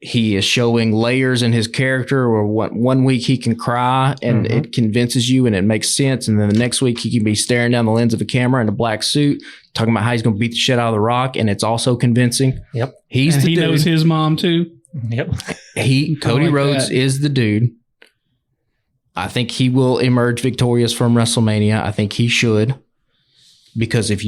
He is showing layers in his character where 1 week he can cry and it convinces you and it makes sense. And then the next week he can be staring down the lens of a camera in a black suit, talking about how he's going to beat the shit out of The Rock. And it's also convincing. Yep. He knows his mom too. Yep. Cody Rhodes is the dude. I think he will emerge victorious from WrestleMania. I think he should. Because if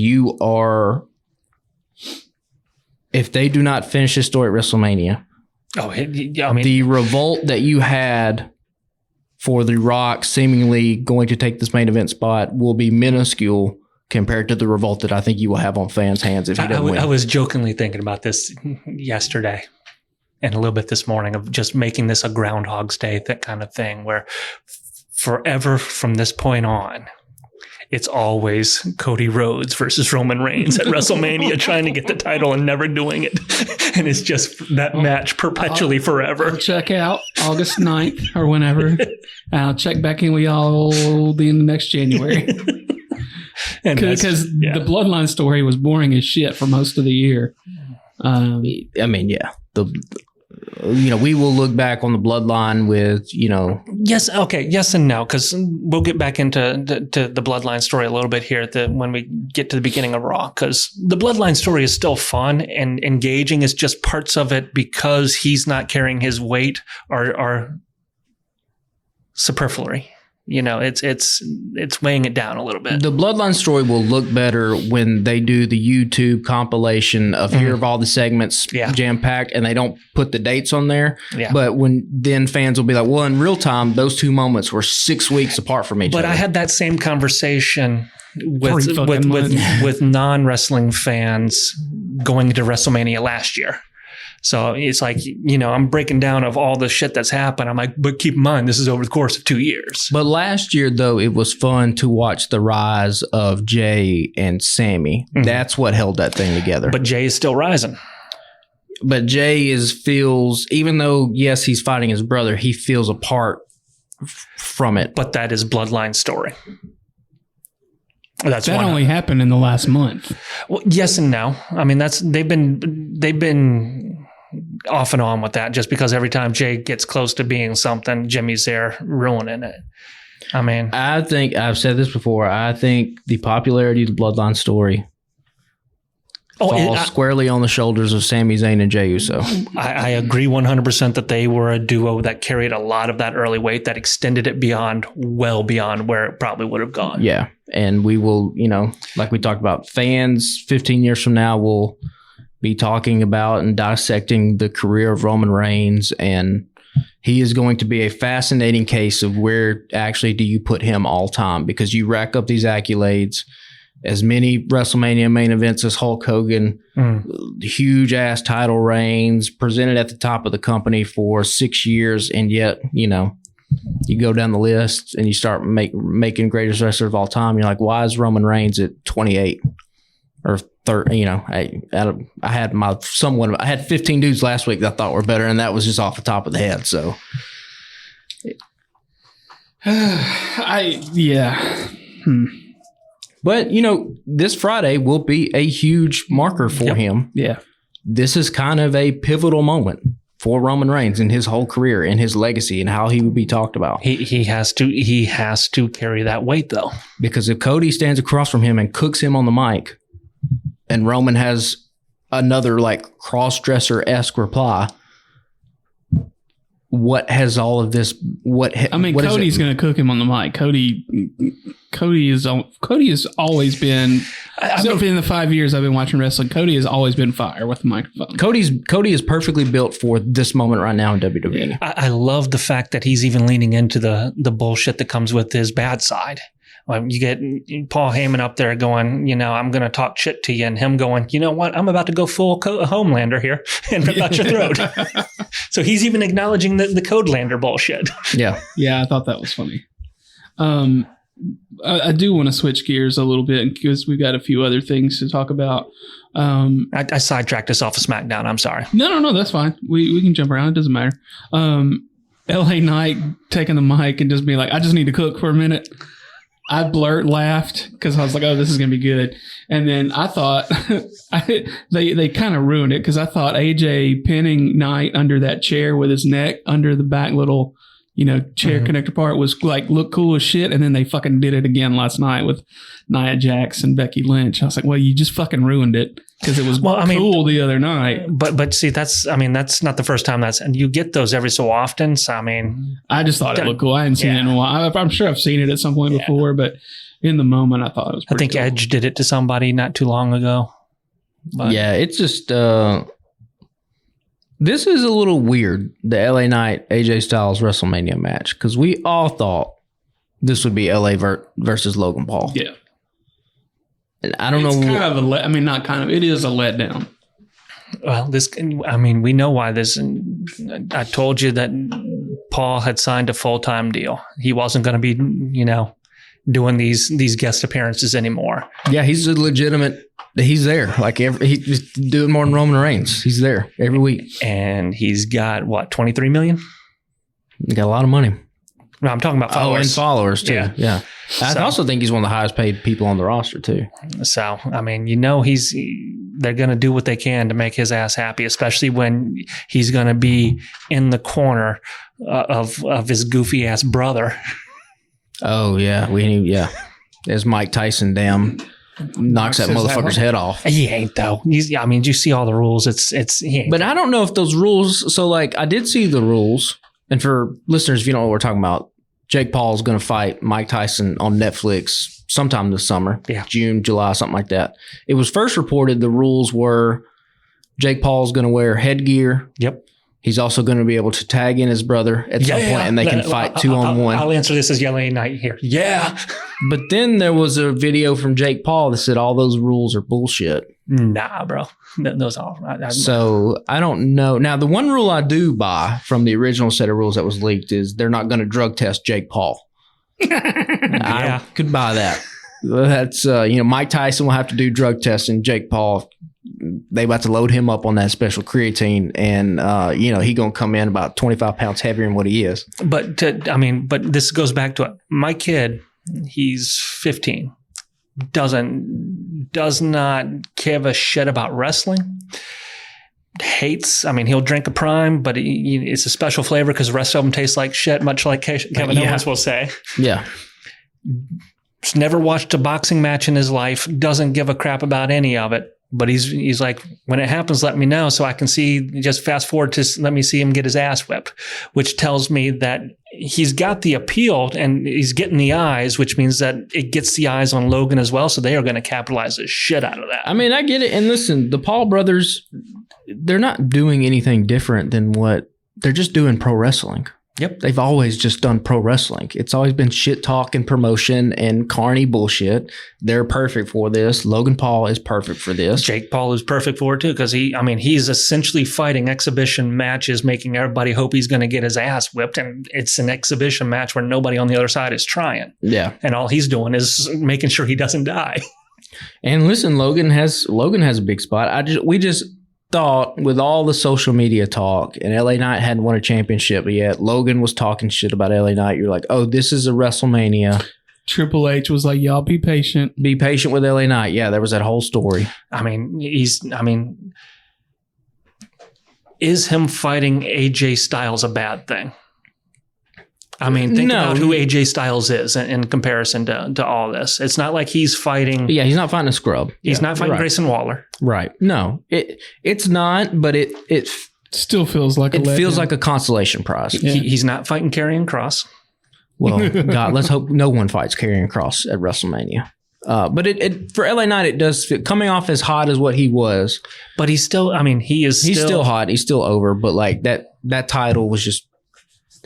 they do not finish this story at WrestleMania, the revolt that you had for The Rock seemingly going to take this main event spot will be minuscule compared to the revolt that I think you will have on fans' hands if he doesn't win. I was jokingly thinking about this yesterday and a little bit this morning of just making this a Groundhog's Day, that kind of thing, where forever from this point on, it's always Cody Rhodes versus Roman Reigns at WrestleMania trying to get the title and never doing it. And it's just that match perpetually forever. I'll check out August 9th or whenever. And I'll check back in with y'all the end of next January. Because the Bloodline story was boring as shit for most of the year. We will look back on the Bloodline with, Yes. Okay. Yes and no, because we'll get back into the Bloodline story a little bit here when we get to the beginning of Raw, because the Bloodline story is still fun and engaging. It's just parts of it, because he's not carrying his weight, are superfluous. It's weighing it down a little bit. The Bloodline story will look better when they do the YouTube compilation of here of all the segments jam-packed, and they don't put the dates on there. Yeah. But then fans will be like, well, in real time, those two moments were 6 weeks apart from each other. But I had that same conversation with non-wrestling fans going into WrestleMania last year. So it's like, I'm breaking down of all the shit that's happened. I'm like, but keep in mind, this is over the course of 2 years. But last year, though, it was fun to watch the rise of Jay and Sami. Mm-hmm. That's what held that thing together. But Jay is still rising. But Jay feels, even though, yes, he's fighting his brother, he feels apart from it. But that is bloodline story. That only happened in the last month. Well, yes and no. I mean, they've been off and on with that, just because every time Jay gets close to being something, Jimmy's there ruining it. I mean, I think I've said this before. I think the popularity of the bloodline story falls squarely on the shoulders of Sami Zayn and Jey Uso. I agree 100% that they were a duo that carried a lot of that early weight that extended it well beyond where it probably would have gone. Yeah. And we will, like we talked about, fans 15 years from now will be talking about and dissecting the career of Roman Reigns, and he is going to be a fascinating case of where actually do you put him all time, because you rack up these accolades, as many WrestleMania main events as Hulk Hogan, huge ass title reigns, presented at the top of the company for 6 years, and yet, you go down the list and you start making greatest wrestler of all time. You're like, why is Roman Reigns at 28 or 30? I had 15 dudes last week that I thought were better, and that was just off the top of the head. So, But, this Friday will be a huge marker for him. Yeah. This is kind of a pivotal moment for Roman Reigns in his whole career and his legacy and how he would be talked about. He has to carry that weight, though. Because if Cody stands across from him and cooks him on the mic, and Roman has another cross-dresser-esque reply, what has all of this? Cody's going to cook him on the mic. Cody has always been. In the 5 years I've been watching wrestling, Cody has always been fire with the microphone. Cody is perfectly built for this moment right now in WWE. I love the fact that he's even leaning into the bullshit that comes with his bad side. You get Paul Heyman up there going, I'm going to talk shit to you, and him going, you know what? I'm about to go full Homelander here and rip out your throat. So he's even acknowledging the Codelander bullshit. Yeah. Yeah, I thought that was funny. I do want to switch gears a little bit because we've got a few other things to talk about. I sidetracked us off of SmackDown. I'm sorry. No, that's fine. We can jump around. It doesn't matter. LA Knight taking the mic and just being like, I just need to cook for a minute. I laughed because I was like, oh, this is going to be good. And then I thought they kind of ruined it because I thought AJ pinning Knight under that chair with his neck under the back little, chair connector part was look cool as shit. And then they fucking did it again last night with Nia Jax and Becky Lynch. I was like, well, you just fucking ruined it because it was cool the other night. But see, that's not the first time and you get those every so often. So, I just thought it looked cool. I hadn't seen it in a while. I'm sure I've seen it at some point before, but in the moment, I thought it was pretty cool. Edge did it to somebody not too long ago. But. Yeah, it's just, this is a little weird, the LA Knight AJ Styles WrestleMania match, because we all thought this would be LA versus Logan Paul. Yeah. And I don't know. Not kind of. It is a letdown. Well, we know why this. I told you that Paul had signed a full-time deal. He wasn't going to be, doing these guest appearances anymore. Yeah, he's a legitimate. He's there. He's doing more than Roman Reigns. He's there every week. And he's got, what, 23 million? He got a lot of money. No, I'm talking about followers. Oh, and followers, too. Yeah. I also think he's one of the highest paid people on the roster, too. So, they're going to do what they can to make his ass happy, especially when he's going to be in the corner of his goofy ass brother. Oh, yeah. There's Mike Tyson, knocks that motherfucker's head off. He ain't, though. You see all the rules. He ain't. But I don't know if those rules. So, I did see the rules. And for listeners, if you don't know what we're talking about, Jake Paul is going to fight Mike Tyson on Netflix sometime this summer. Yeah. June, July, something like that. It was first reported the rules were Jake Paul is going to wear headgear. Yep. He's also going to be able to tag in his brother at some point, and they can fight 2-on-1. I'll answer this as LA Knight here. Yeah. But then there was a video from Jake Paul that said all those rules are bullshit. Nah, bro. Those all. So I don't know. Now, the one rule I do buy from the original set of rules that was leaked is they're not going to drug test Jake Paul. I could buy that. That's Mike Tyson will have to do drug testing. Jake Paul they about to load him up on that special creatine, and he gonna come in about 25 pounds heavier than what he is. But this goes back to my kid. He's 15. Does not give a shit about wrestling. Hates. I mean, he'll drink a Prime, but it's a special flavor because the rest of them taste like shit, much like Kevin Owens will say. Yeah. He's never watched a boxing match in his life. Doesn't give a crap about any of it. But he's like, when it happens, let me know so I can see. Just fast forward to let me see him get his ass whipped, which tells me that he's got the appeal and he's getting the eyes, which means that it gets the eyes on Logan as well. So they are going to capitalize the shit out of that. I mean, I get it. And listen, the Paul brothers, they're not doing anything different than they're just doing pro wrestling. Yep. They've always just done pro wrestling. It's always been shit talk and promotion and carny bullshit. They're perfect for this. Logan Paul is perfect for this. Jake Paul is perfect for it too, because he's essentially fighting exhibition matches, making everybody hope he's going to get his ass whipped. And it's an exhibition match where nobody on the other side is trying. Yeah. And all he's doing is making sure he doesn't die. And listen, Logan has a big spot. We just thought with all the social media talk and LA Knight hadn't won a championship yet, Logan was talking shit about LA Knight. You're like, oh, this is a WrestleMania. Triple H was like, y'all be patient. Be patient with LA Knight. Yeah, there was that whole story. Is him fighting AJ Styles a bad thing? I mean, think about who AJ Styles is in comparison to all this. It's not like he's fighting. Yeah, he's not fighting a scrub. He's not fighting Grayson Waller. Right. No, it's not, but it still feels like a consolation prize. Yeah. He's not fighting Karrion Kross. Well, God, let's hope no one fights Karrion Kross at WrestleMania. But it for LA Knight, it does fit, coming off as hot as what he was. But he's still. I mean, he's still hot. He's still over. But like that title was just.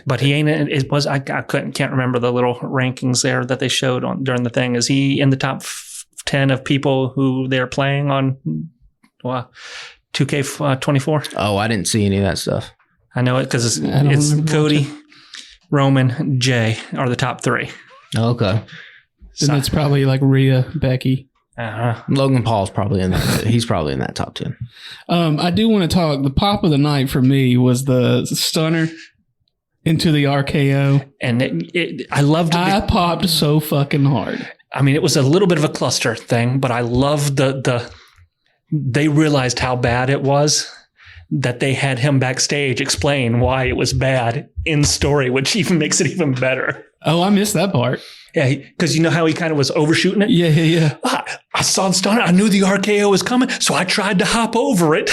But he ain't. It was. I can't remember the little rankings there that they showed during the thing. Is he in the top 10 of people who they're playing on 2K24? Oh, I didn't see any of that stuff. I know it because it's Cody, Roman, Jay are the top 3. Okay. And it's probably like Rhea, Becky. Logan Paul's probably in that. He's probably in that top 10. I do want to talk. The pop of the night for me was the stunner into the RKO. And I loved it. I popped so fucking hard. I mean, it was a little bit of a cluster thing, but I loved they realized how bad it was that they had him backstage explain why it was bad in story, which even makes it even better. Oh, I missed that part. Yeah, because you know how he kind of was overshooting it? Yeah. I saw the stunner. I knew the RKO was coming, so I tried to hop over it.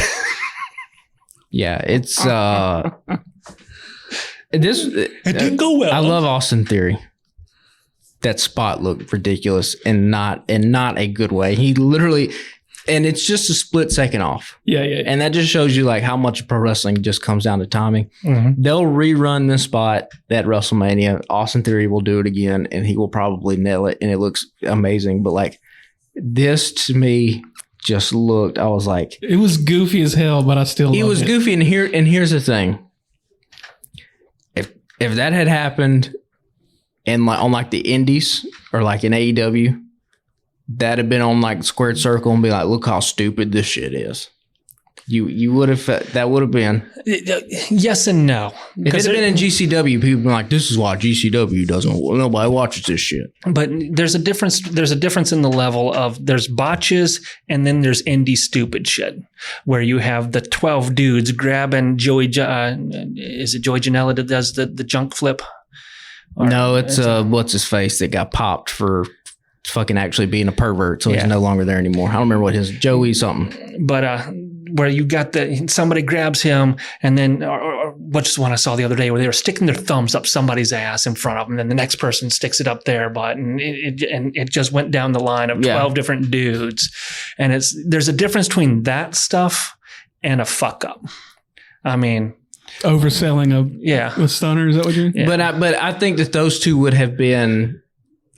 Yeah, it's... it didn't go well. I love Austin Theory. That spot looked ridiculous and not a good way. He literally, and it's just a split second off. Yeah. And that just shows you like how much pro wrestling just comes down to timing. Mm-hmm. They'll rerun this spot at WrestleMania. Austin Theory will do it again, and he will probably nail it, and it looks amazing. But like this to me just looked. I was like, it was goofy as hell, but I still. It was goofy, and here's the thing. If that had happened in on the indies or like in AEW, that'd have been on like squared circle and be like, look how stupid this shit is. You would have, that would have been. Yes and no. If it had been in GCW, people would be like, this is why GCW nobody watches this shit. But there's a difference. There's a difference in the level of there's botches and then there's indie stupid shit where you have the 12 dudes grabbing Joey. Is it Joey Janela that does the junk flip? No, it's what's his face that got popped for fucking actually being a pervert. So he's no longer there anymore. I don't remember what his Joey something. But, where you got somebody grabs him and then, or what's the one I saw the other day where they were sticking their thumbs up somebody's ass in front of them, and then the next person sticks it up their butt, and it just went down the line of 12 different dudes. And there's a difference between that stuff and a fuck up. I mean, overselling a stunner, is that what you're? Yeah. But I think that those two would have been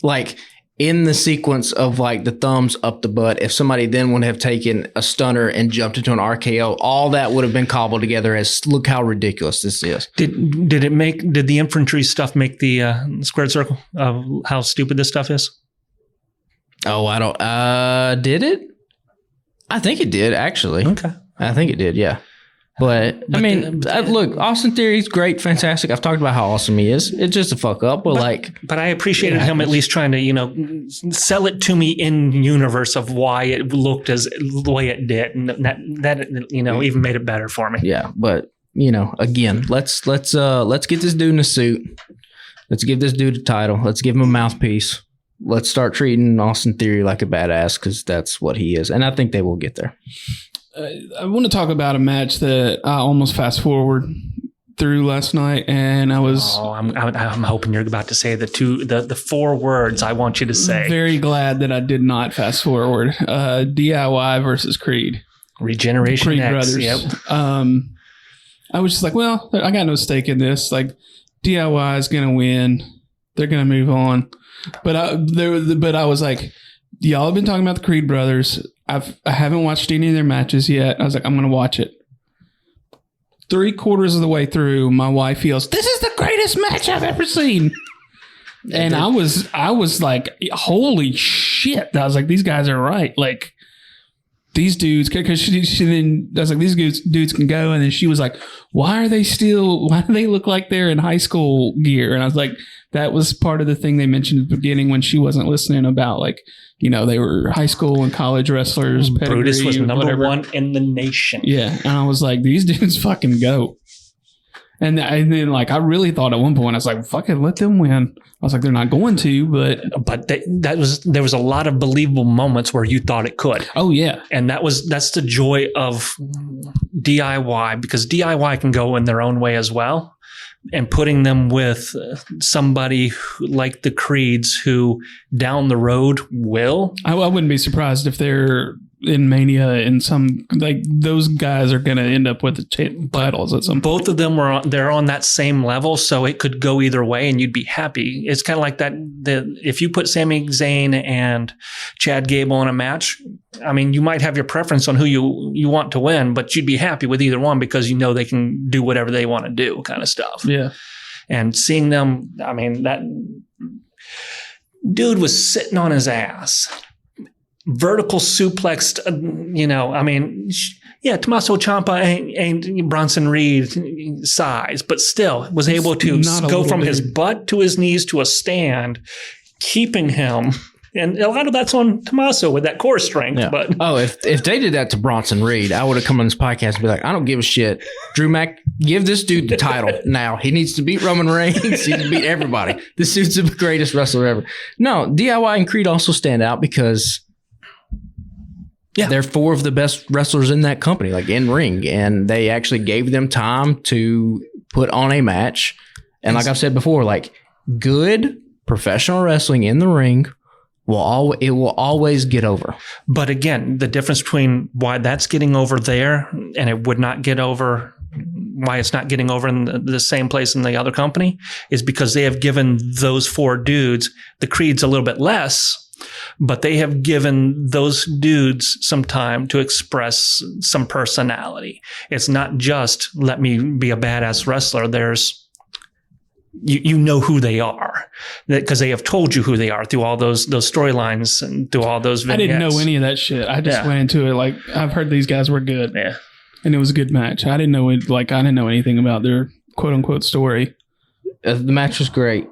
like in the sequence of like the thumbs up the butt. If somebody then would have taken a stunner and jumped into an RKO, all that would have been cobbled together as look how ridiculous this is. Did the infantry stuff make the squared circle of how stupid this stuff is? Oh, I don't. Did it? I think it did, actually. Okay. I think it did, yeah. But I mean, look, Austin Theory's great, fantastic. I've talked about how awesome he is. It's just a fuck up, but I appreciated him at least trying to, sell it to me in universe of why it looked as the way it did, and that even made it better for me. Yeah, but again, let's get this dude in a suit. Let's give this dude a title. Let's give him a mouthpiece. Let's start treating Austin Theory like a badass, because that's what he is, and I think they will get there. I want to talk about a match that I almost fast forward through last night, and I was. Oh, I'm hoping you're about to say the 4 words I want you to say. Very glad that I did not fast forward. DIY versus Creed. Regeneration Creed X. Brothers. Yep. I was just like, well, I got no stake in this. Like, DIY is gonna win. They're gonna move on. But I was like, y'all have been talking about the Creed Brothers. I haven't watched any of their matches yet. I was like, I'm going to watch it. 3/4 of the way through, my wife yells, "This is the greatest match I've ever seen." And I was like, holy shit. I was like, these guys are right. Like, these dudes, because she then, I was like, these dudes can go. And then she was like, why do they look like they're in high school gear? And I was like, that was part of the thing they mentioned at the beginning when she wasn't listening about, like, they were high school and college wrestlers. Brutus was number 1 in the nation. Yeah. And I was like, these dudes fucking go. And then, like, I really thought at one point, I was like, fucking let them win. I was like, they're not going to, but there was a lot of believable moments where you thought it could. Oh yeah. And that's the joy of DIY, because DIY can go in their own way as well. And putting them with somebody like the Creeds, who down the road will. I wouldn't be surprised if they're in Mania and some, like, those guys are going to end up with the titles at some point. Both of them they're on that same level, so it could go either way and you'd be happy. It's kind of like that if you put Sami Zayn and Chad Gable in a match, I mean, you might have your preference on who you want to win, but you'd be happy with either one because they can do whatever they want to do, kind of stuff. Yeah. And seeing them, I mean, that dude was sitting on his ass. Vertical suplexed, Tommaso Ciampa ain't Bronson Reed size, but still was able to go from his butt to his knees to a stand, keeping him. And a lot of that's on Tommaso with that core strength. Yeah. But if they did that to Bronson Reed, I would have come on this podcast and be like, I don't give a shit. Drew Mack, give this dude the title now. He needs to beat Roman Reigns. He needs to beat everybody. This dude's the greatest wrestler ever. No, DIY and Creed also stand out because they're 4 of the best wrestlers in that company, like in ring, and they actually gave them time to put on a match. And like I've said before, like, good professional wrestling in the ring will always get over. But again, the difference between why that's getting over there and it would not get over, why it's not getting over in the same place in the other company, is because they have given those 4 dudes, the Creeds a little bit less, but they have given those dudes some time to express some personality. It's not just let me be a badass wrestler. There's, you know who they are, because they have told you who they are through all those storylines and through all those vignettes. I didn't know any of that shit. I just went into it like, I've heard these guys were good. Yeah. And it was a good match. I didn't know anything about their quote unquote story. The match was great.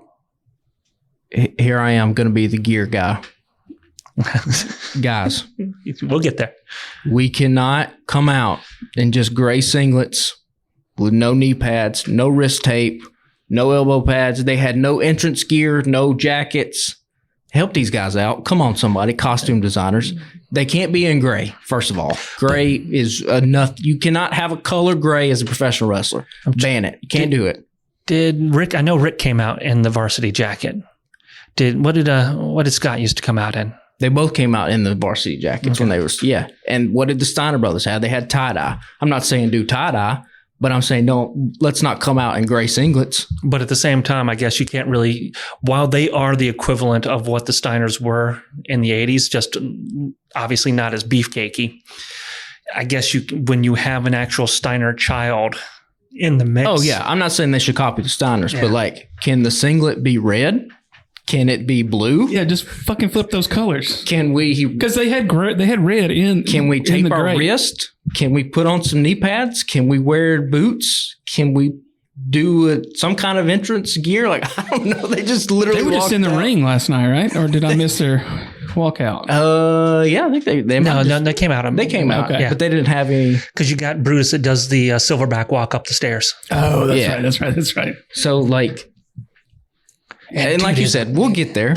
Here I am going to be the gear guy. Guys, we'll get there. We cannot come out in just gray singlets with no knee pads, no wrist tape, no elbow pads. They had no entrance gear, no jackets. Help these guys out. Come on, somebody. Costume designers. They can't be in gray, first of all. Gray is enough. You cannot have a color gray as a professional wrestler. Ban it. You can't do it. Did Rick, I know Rick came out in the varsity jacket. What did Scott used to come out in? They both came out in the varsity jackets when they were, And what did the Steiner brothers have? They had tie-dye. I'm not saying do tie-dye, but I'm saying let's not come out in gray singlets. But at the same time, I guess you can't really, while they are the equivalent of what the Steiners were in the 80s, just obviously not as beefcakey, I guess when you have an actual Steiner child in the mix. Oh, yeah. I'm not saying they should copy the Steiners, but like, can the singlet be red? Can it be blue? Yeah, just fucking flip those colors. Can we? Because they had red in. Can we tape our wrist? Can we put on some knee pads? Can we wear boots? Can we do some kind of entrance gear? Like, I don't know. They just literally They were just in the ring last night, right? Or did I miss their walkout? Yeah, I think they No, they came out. They came out, Okay. but they didn't have any. Because you got Brutus that does the silverback walk up the stairs. Oh, that's right. So, like, and like you said, we'll get there.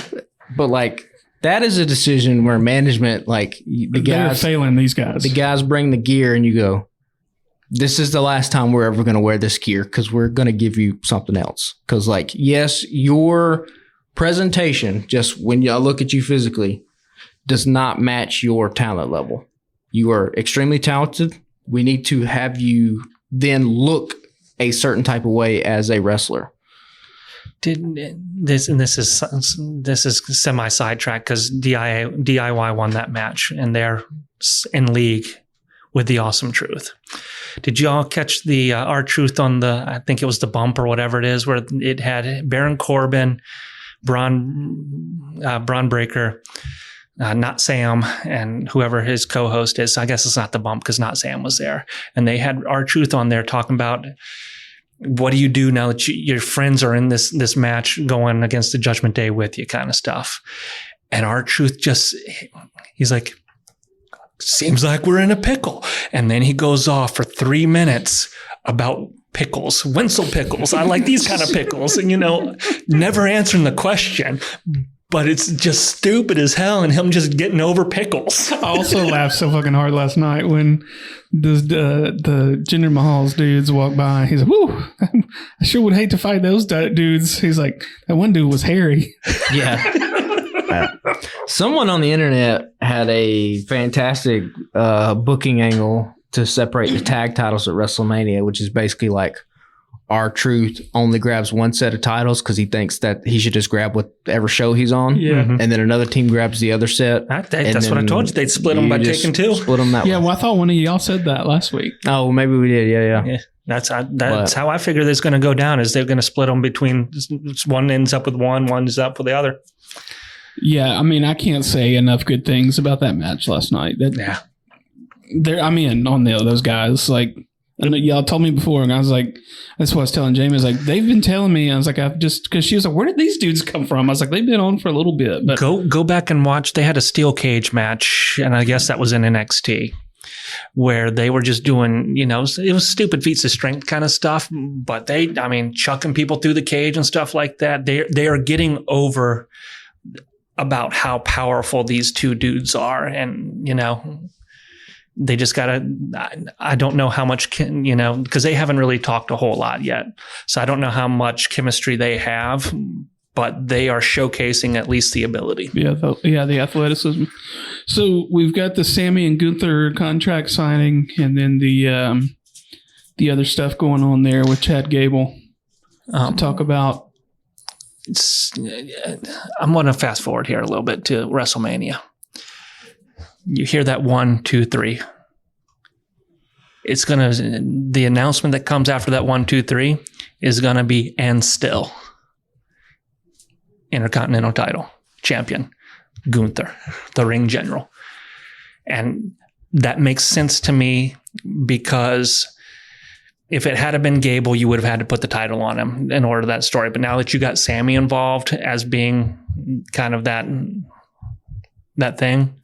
But, like, that is a decision where management, like, They're failing these guys. The guys bring the gear and you go, this is the last time we're ever going to wear this gear because we're going to give you something else. Because, like, yes, your presentation, just when I look at you physically, does not match your talent level. You are extremely talented. We need to have you then look a certain type of way as a wrestler. This is semi sidetracked because DIY won that match and they're in league with the Awesome Truth. Did you all catch the R-Truth on the, I think it was the bump or whatever it is, where it had Baron Corbin, Braun Breaker, not Sam, and whoever his co-host is. I guess it's not the bump because not Sam was there. And they had R-Truth on there talking about, what do you do now that your friends are in this match going against the Judgment Day with you, kind of stuff. And R-Truth he's like, seems like we're in a pickle. And then he goes off for 3 minutes about pickles, Wenzel pickles. I like these kind of pickles. And, never answering the question, but it's just stupid as hell. And him just getting over pickles. I also laughed so fucking hard last night when the Jinder Mahal's dudes walked by. He's like, woo, I sure would hate to fight those dudes. He's like, that one dude was hairy. Yeah. Someone on the internet had a fantastic booking angle to separate the tag titles at WrestleMania, which is basically like R-Truth only grabs one set of titles because he thinks that he should just grab whatever show he's on. Yeah. And then another team grabs the other set. That's what I told you. They'd split them by taking two. Split them that way. Yeah, well, I thought one of y'all said that last week. Oh, maybe we did. Yeah. That's how I figure this is going to go down, is they're going to split them between, one ends up with one ends up with the other. Yeah, I mean, I can't say enough good things about that match last night. I'm in on those guys. Like, I know y'all told me before, and I was like, that's what I was telling Jamie. I was like, they've been telling me. I was like, because she was like, where did these dudes come from? I was like, they've been on for a little bit. But go back and watch. They had a steel cage match, and I guess that was in NXT, where they were just doing, it was stupid feats of strength kind of stuff. But chucking people through the cage and stuff like that. They are getting over about how powerful these two dudes are, and they just gotta, I don't know how much because they haven't really talked a whole lot yet, so I don't know how much chemistry they have, but they are showcasing at least the ability. The athleticism. So we've got the Sami and Gunther contract signing, and then the other stuff going on there with Chad Gable to talk about. I'm going to fast forward here a little bit to WrestleMania. You hear that 1, 2, 3. It's going to, the announcement that comes after that 1, 2, 3 is going to be, and still, Intercontinental title champion, Gunther, the ring general. And that makes sense to me because if it had been Gable, you would have had to put the title on him in order to that story. But now that you got Sami involved as being kind of that thing,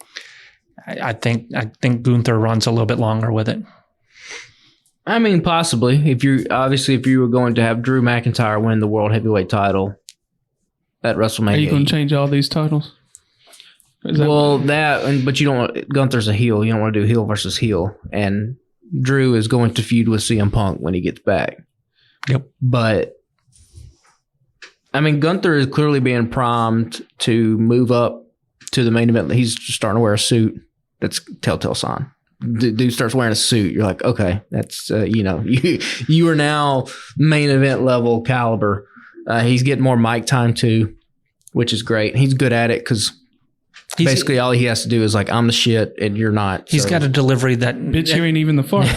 I think Gunther runs a little bit longer with it. I mean, possibly. If you were going to have Drew McIntyre win the World Heavyweight title at WrestleMania, are you going to change all these titles? But you don't want, Gunther's a heel. You don't want to do heel versus heel, and Drew is going to feud with CM Punk when he gets back. Yep. But I mean, Gunther is clearly being primed to move up to the main event. He's starting to wear a suit. That's a telltale sign. Dude starts wearing a suit. You're like, okay, that's you are now main event level caliber. He's getting more mic time too, which is great. He's good at it because basically all he has to do is like, I'm the shit and you're not. He's got a delivery that bitch, you ain't even the fart.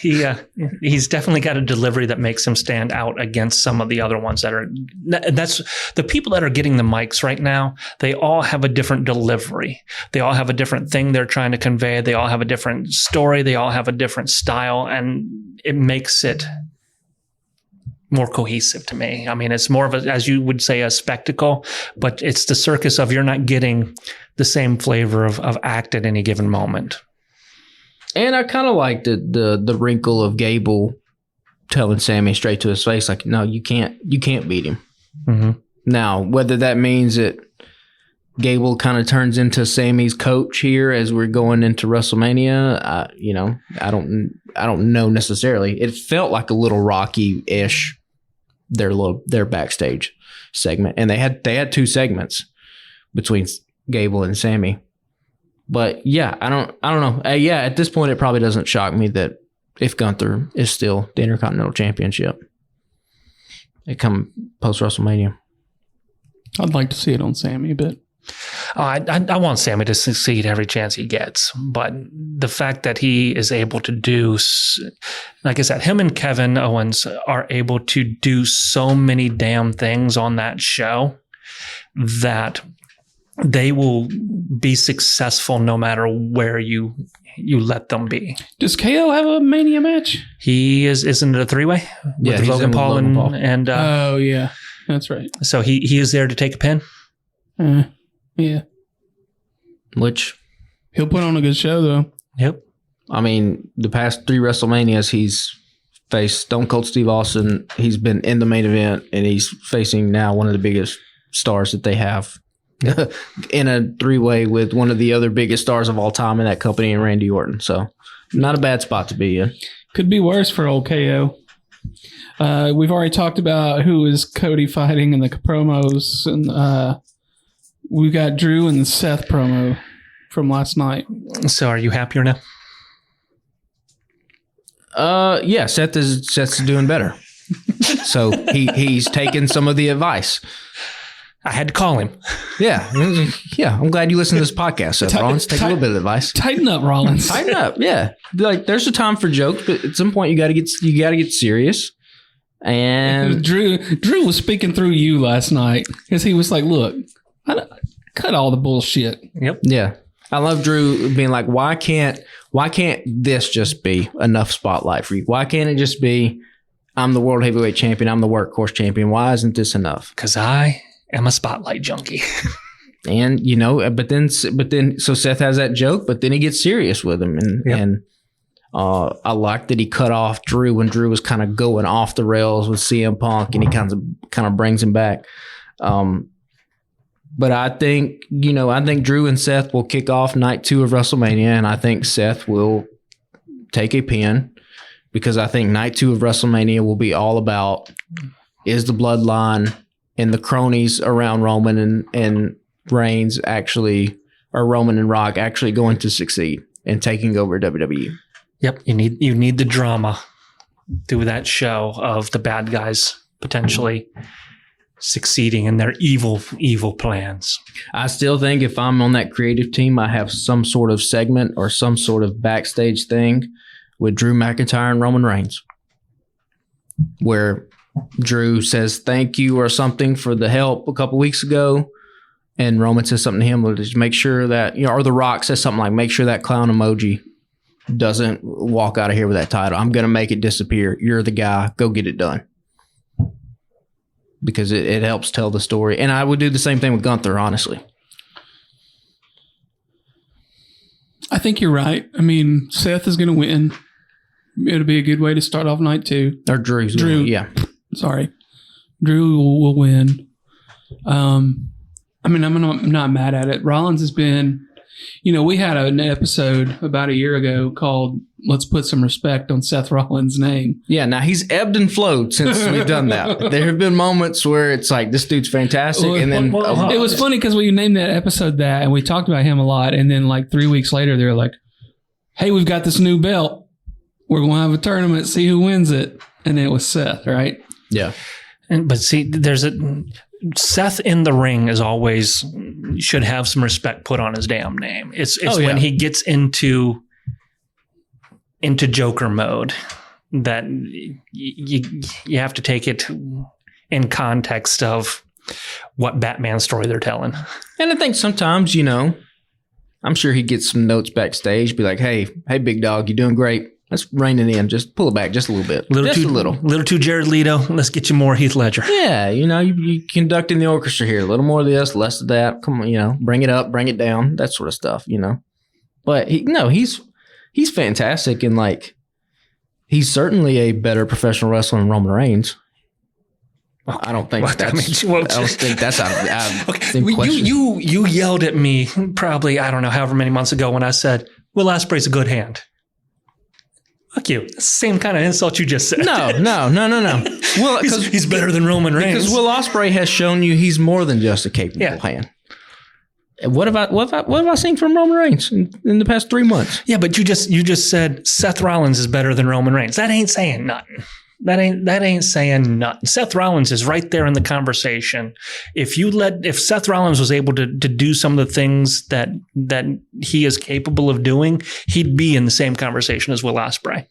He's definitely got a delivery that makes him stand out against some of the other ones that's the people that are getting the mics right now. They all have a different delivery. They all have a different thing they're trying to convey. They all have a different story. They all have a different style, and it makes it more cohesive to me. I mean, it's more of a, as you would say, a spectacle, but it's the circus of you're not getting the same flavor of act at any given moment. And I kind of like the wrinkle of Gable telling Sami straight to his face, like, no, you can't beat him. Mm-hmm. Now, whether that means that Gable kind of turns into Sami's coach here as we're going into WrestleMania, I don't know necessarily. It felt like a little Rocky-ish, their backstage segment, and they had 2 segments between Gable and Sami. But yeah, I don't know. At this point, it probably doesn't shock me that if Gunther is still the Intercontinental Championship, it come post WrestleMania. I'd like to see it on Sami, but I want Sami to succeed every chance he gets. But the fact that he is able to do, like I said, him and Kevin Owens are able to do so many damn things on that show that they will be successful no matter where you let them be. Does KO have a Mania match? He isn't it a 3-way? Yeah, with Logan Paul and oh yeah, that's right. So he is there to take a pin. Yeah, Which he'll put on a good show though. Yep. I mean, the past 3 WrestleManias, he's faced Stone Cold Steve Austin. He's been in the main event, and he's facing now one of the biggest stars that they have in a 3-way with one of the other biggest stars of all time in that company, and Randy Orton. So not a bad spot to be in. Could be worse for old KO. We've already talked about who is Cody fighting in the promos, and we've got Drew and the Seth promo from last night. So are you happier now? Yeah, Seth's doing better. So he's taken some of the advice. I had to call him. Yeah. I'm glad you listened to this podcast, Seth Rollins. Take a little bit of advice. Tighten up, Rollins. Tighten up. Yeah. Like, there's a time for jokes, but at some point you got to get serious. And Drew was speaking through you last night because he was like, "Look, cut all the bullshit." Yep. Yeah. I love Drew being like, why can't this just be enough spotlight for you? Why can't it just be, I'm the world heavyweight champion, I'm the workhorse champion. Why isn't this enough? Because I am a spotlight junkie. And but then so Seth has that joke, but then he gets serious with him, and I like that he cut off Drew when Drew was kind of going off the rails with CM Punk, and he kind of brings him back. But I think Drew and Seth will kick off night 2 of WrestleMania, and I think Seth will take a pin, because I think night 2 of WrestleMania will be all about, is the bloodline and the cronies around Roman and Reigns actually, or Roman and Rock actually going to succeed in taking over WWE. Yep, you need the drama through that show of the bad guys potentially succeeding in their evil plans. I still think if I'm on that creative team, I have some sort of segment or some sort of backstage thing with Drew McIntyre and Roman Reigns, where Drew says thank you or something for the help a couple weeks ago, and Roman says something to him, we'll just make sure that, or The Rock says something like, make sure that clown emoji doesn't walk out of here with that title. I'm going to make it disappear. You're the guy. Go get it done. Because it helps tell the story. And I would do the same thing with Gunther, honestly. I think you're right. I mean, Seth is going to win. It'll be a good way to start off night 2. Or Drew. Yeah. Sorry. Drew will win. I mean, I'm not mad at it. Rollins has been, we had an episode about a year ago called Let's Put Some Respect on Seth Rollins' Name. Yeah, now he's ebbed and flowed since we've done that. There have been moments where it's like, this dude's fantastic. And then it was funny because we named that episode that, and we talked about him a lot. And then like 3 weeks later, they're like, hey, we've got this new belt. We're going to have a tournament, see who wins it. And it was Seth, right? Yeah. But see, Seth in the ring is always should have some respect put on his damn name. It's when he gets into into Joker mode, that you have to take it in context of what Batman story they're telling. And I think sometimes, I'm sure he gets some notes backstage, be like, hey, big dog, you're doing great. Let's rein it in. Just pull it back just a little bit. A little too Jared Leto. Let's get you more Heath Ledger. Yeah, you conducting the orchestra here. A little more of this, less of that. Come on, bring it up, bring it down, that sort of stuff, But he's fantastic, and like he's certainly a better professional wrestler than Roman Reigns. I don't think that's. I don't think that's out of question. You yelled at me probably, I don't know, however many months ago when I said Will Ospreay's a good hand. Fuck you. Same kind of insult you just said. No. Well, he's better than Roman Reigns. Because Will Ospreay has shown you he's more than just a capable hand. What have I seen from Roman Reigns in the past 3 months? Yeah, but you just said Seth Rollins is better than Roman Reigns. That ain't saying nothing. That ain't saying nothing. Seth Rollins is right there in the conversation. If Seth Rollins was able to do some of the things that he is capable of doing, he'd be in the same conversation as Will Ospreay.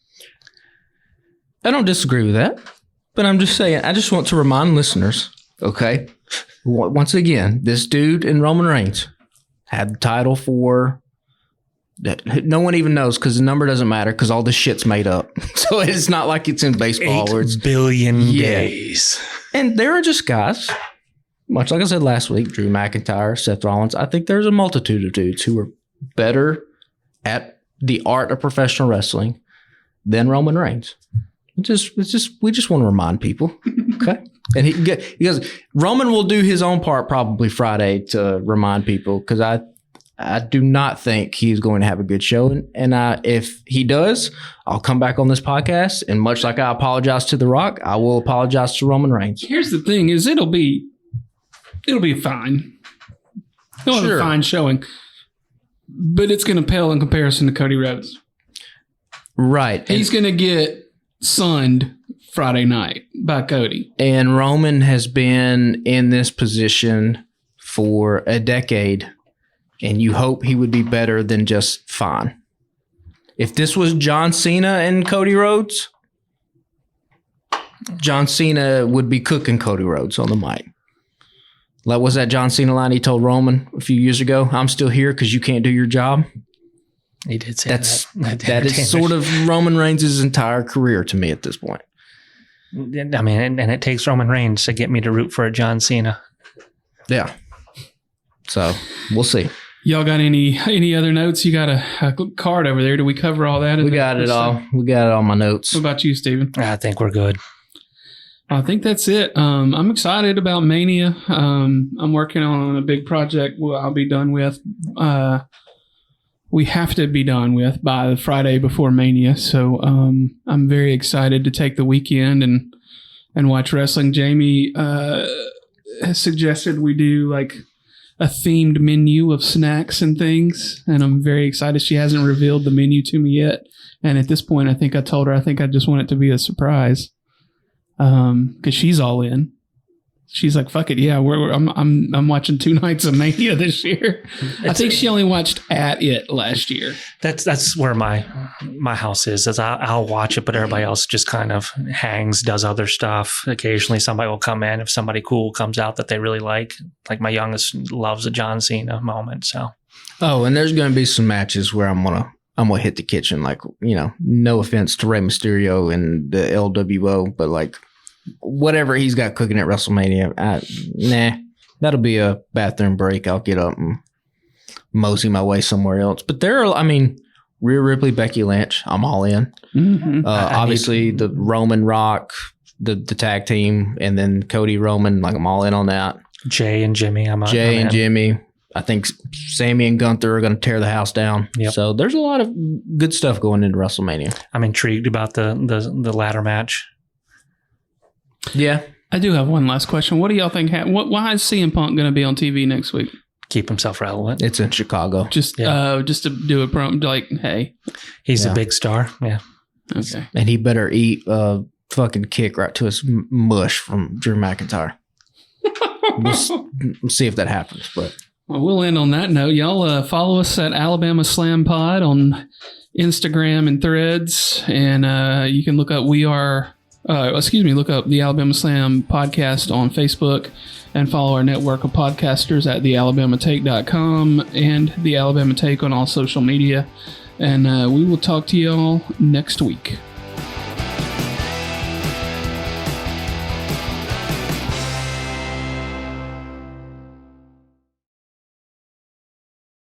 I don't disagree with that, but I'm just saying, I just want to remind listeners, okay? Once again, this dude in Roman Reigns had the title for... No one even knows because the number doesn't matter because all this shit's made up. So it's not like it's in baseball. 8 billion days. And there are just guys, much like I said last week, Drew McIntyre, Seth Rollins. I think there's a multitude of dudes who are better at the art of professional wrestling than Roman Reigns. We just want to remind people. Okay. And he goes, Roman will do his own part probably Friday to remind people because I do not think he's going to have a good show. And if he does, I'll come back on this podcast. And much like I apologize to The Rock, I will apologize to Roman Reigns. Here's the thing is it'll be fine. He'll have a fine showing. But it's going to pale in comparison to Cody Rhodes. Right. He's going to get sunned Friday night by Cody. And Roman has been in this position for a decade. And you hope he would be better than just fine. If this was John Cena and Cody Rhodes, John Cena would be cooking Cody Rhodes on the mic. Like, was that John Cena line he told Roman a few years ago? I'm still here because you can't do your job. He did say that. That is sort of Roman Reigns' entire career to me at this point. I mean, and it takes Roman Reigns to get me to root for a John Cena. Yeah. So we'll see. Y'all got any other notes? You got a card over there. Do we cover all that? We got it all. We got it on my notes. What about you, Steven? I think we're good. I think that's it. I'm excited about Mania. I'm working on a big project I'll be done with. We have to be done with by the Friday before Mania. So I'm very excited to take the weekend and watch wrestling. Jamie has suggested we do like a themed menu of snacks and things, and I'm very excited. She hasn't revealed the menu to me yet, and at this point I think I told her I think I just want it to be a surprise because she's all in. She's like, fuck it, yeah, I'm watching 2 nights of Mania this year. I think she only watched At It last year. That's where my house is. I'll watch it, but everybody else just kind of hangs, does other stuff. Occasionally somebody will come in if somebody cool comes out that they really like. Like my youngest loves a John Cena moment. So. Oh, and there's going to be some matches where I'm gonna hit the kitchen. Like, no offense to Rey Mysterio and the LWO, but like. Whatever he's got cooking at WrestleMania, that'll be a bathroom break. I'll get up and mosey my way somewhere else. But Rhea Ripley, Becky Lynch, I'm all in. Mm-hmm. Obviously, the Roman Rock, the tag team, and then Cody Roman, like I'm all in on that. Jay and Jimmy, Jimmy. I think Sami and Gunther are going to tear the house down. Yep. So there's a lot of good stuff going into WrestleMania. I'm intrigued about the ladder match. Yeah. I do have one last question. What do y'all think? Why is CM Punk going to be on TV next week? Keep himself relevant. It's in Chicago. Just to do a promo, like, hey. He's a big star. Yeah. Okay. And he better eat a fucking kick right to his mush from Drew McIntyre. We'll see if that happens. But well, we'll end on that note. Y'all follow us at Alabama Slam Pod on Instagram and Threads, and you can look up look up the Alabama Slam podcast on Facebook and follow our network of podcasters at thealabamatake.com and the Alabama Take on all social media. And we will talk to y'all next week.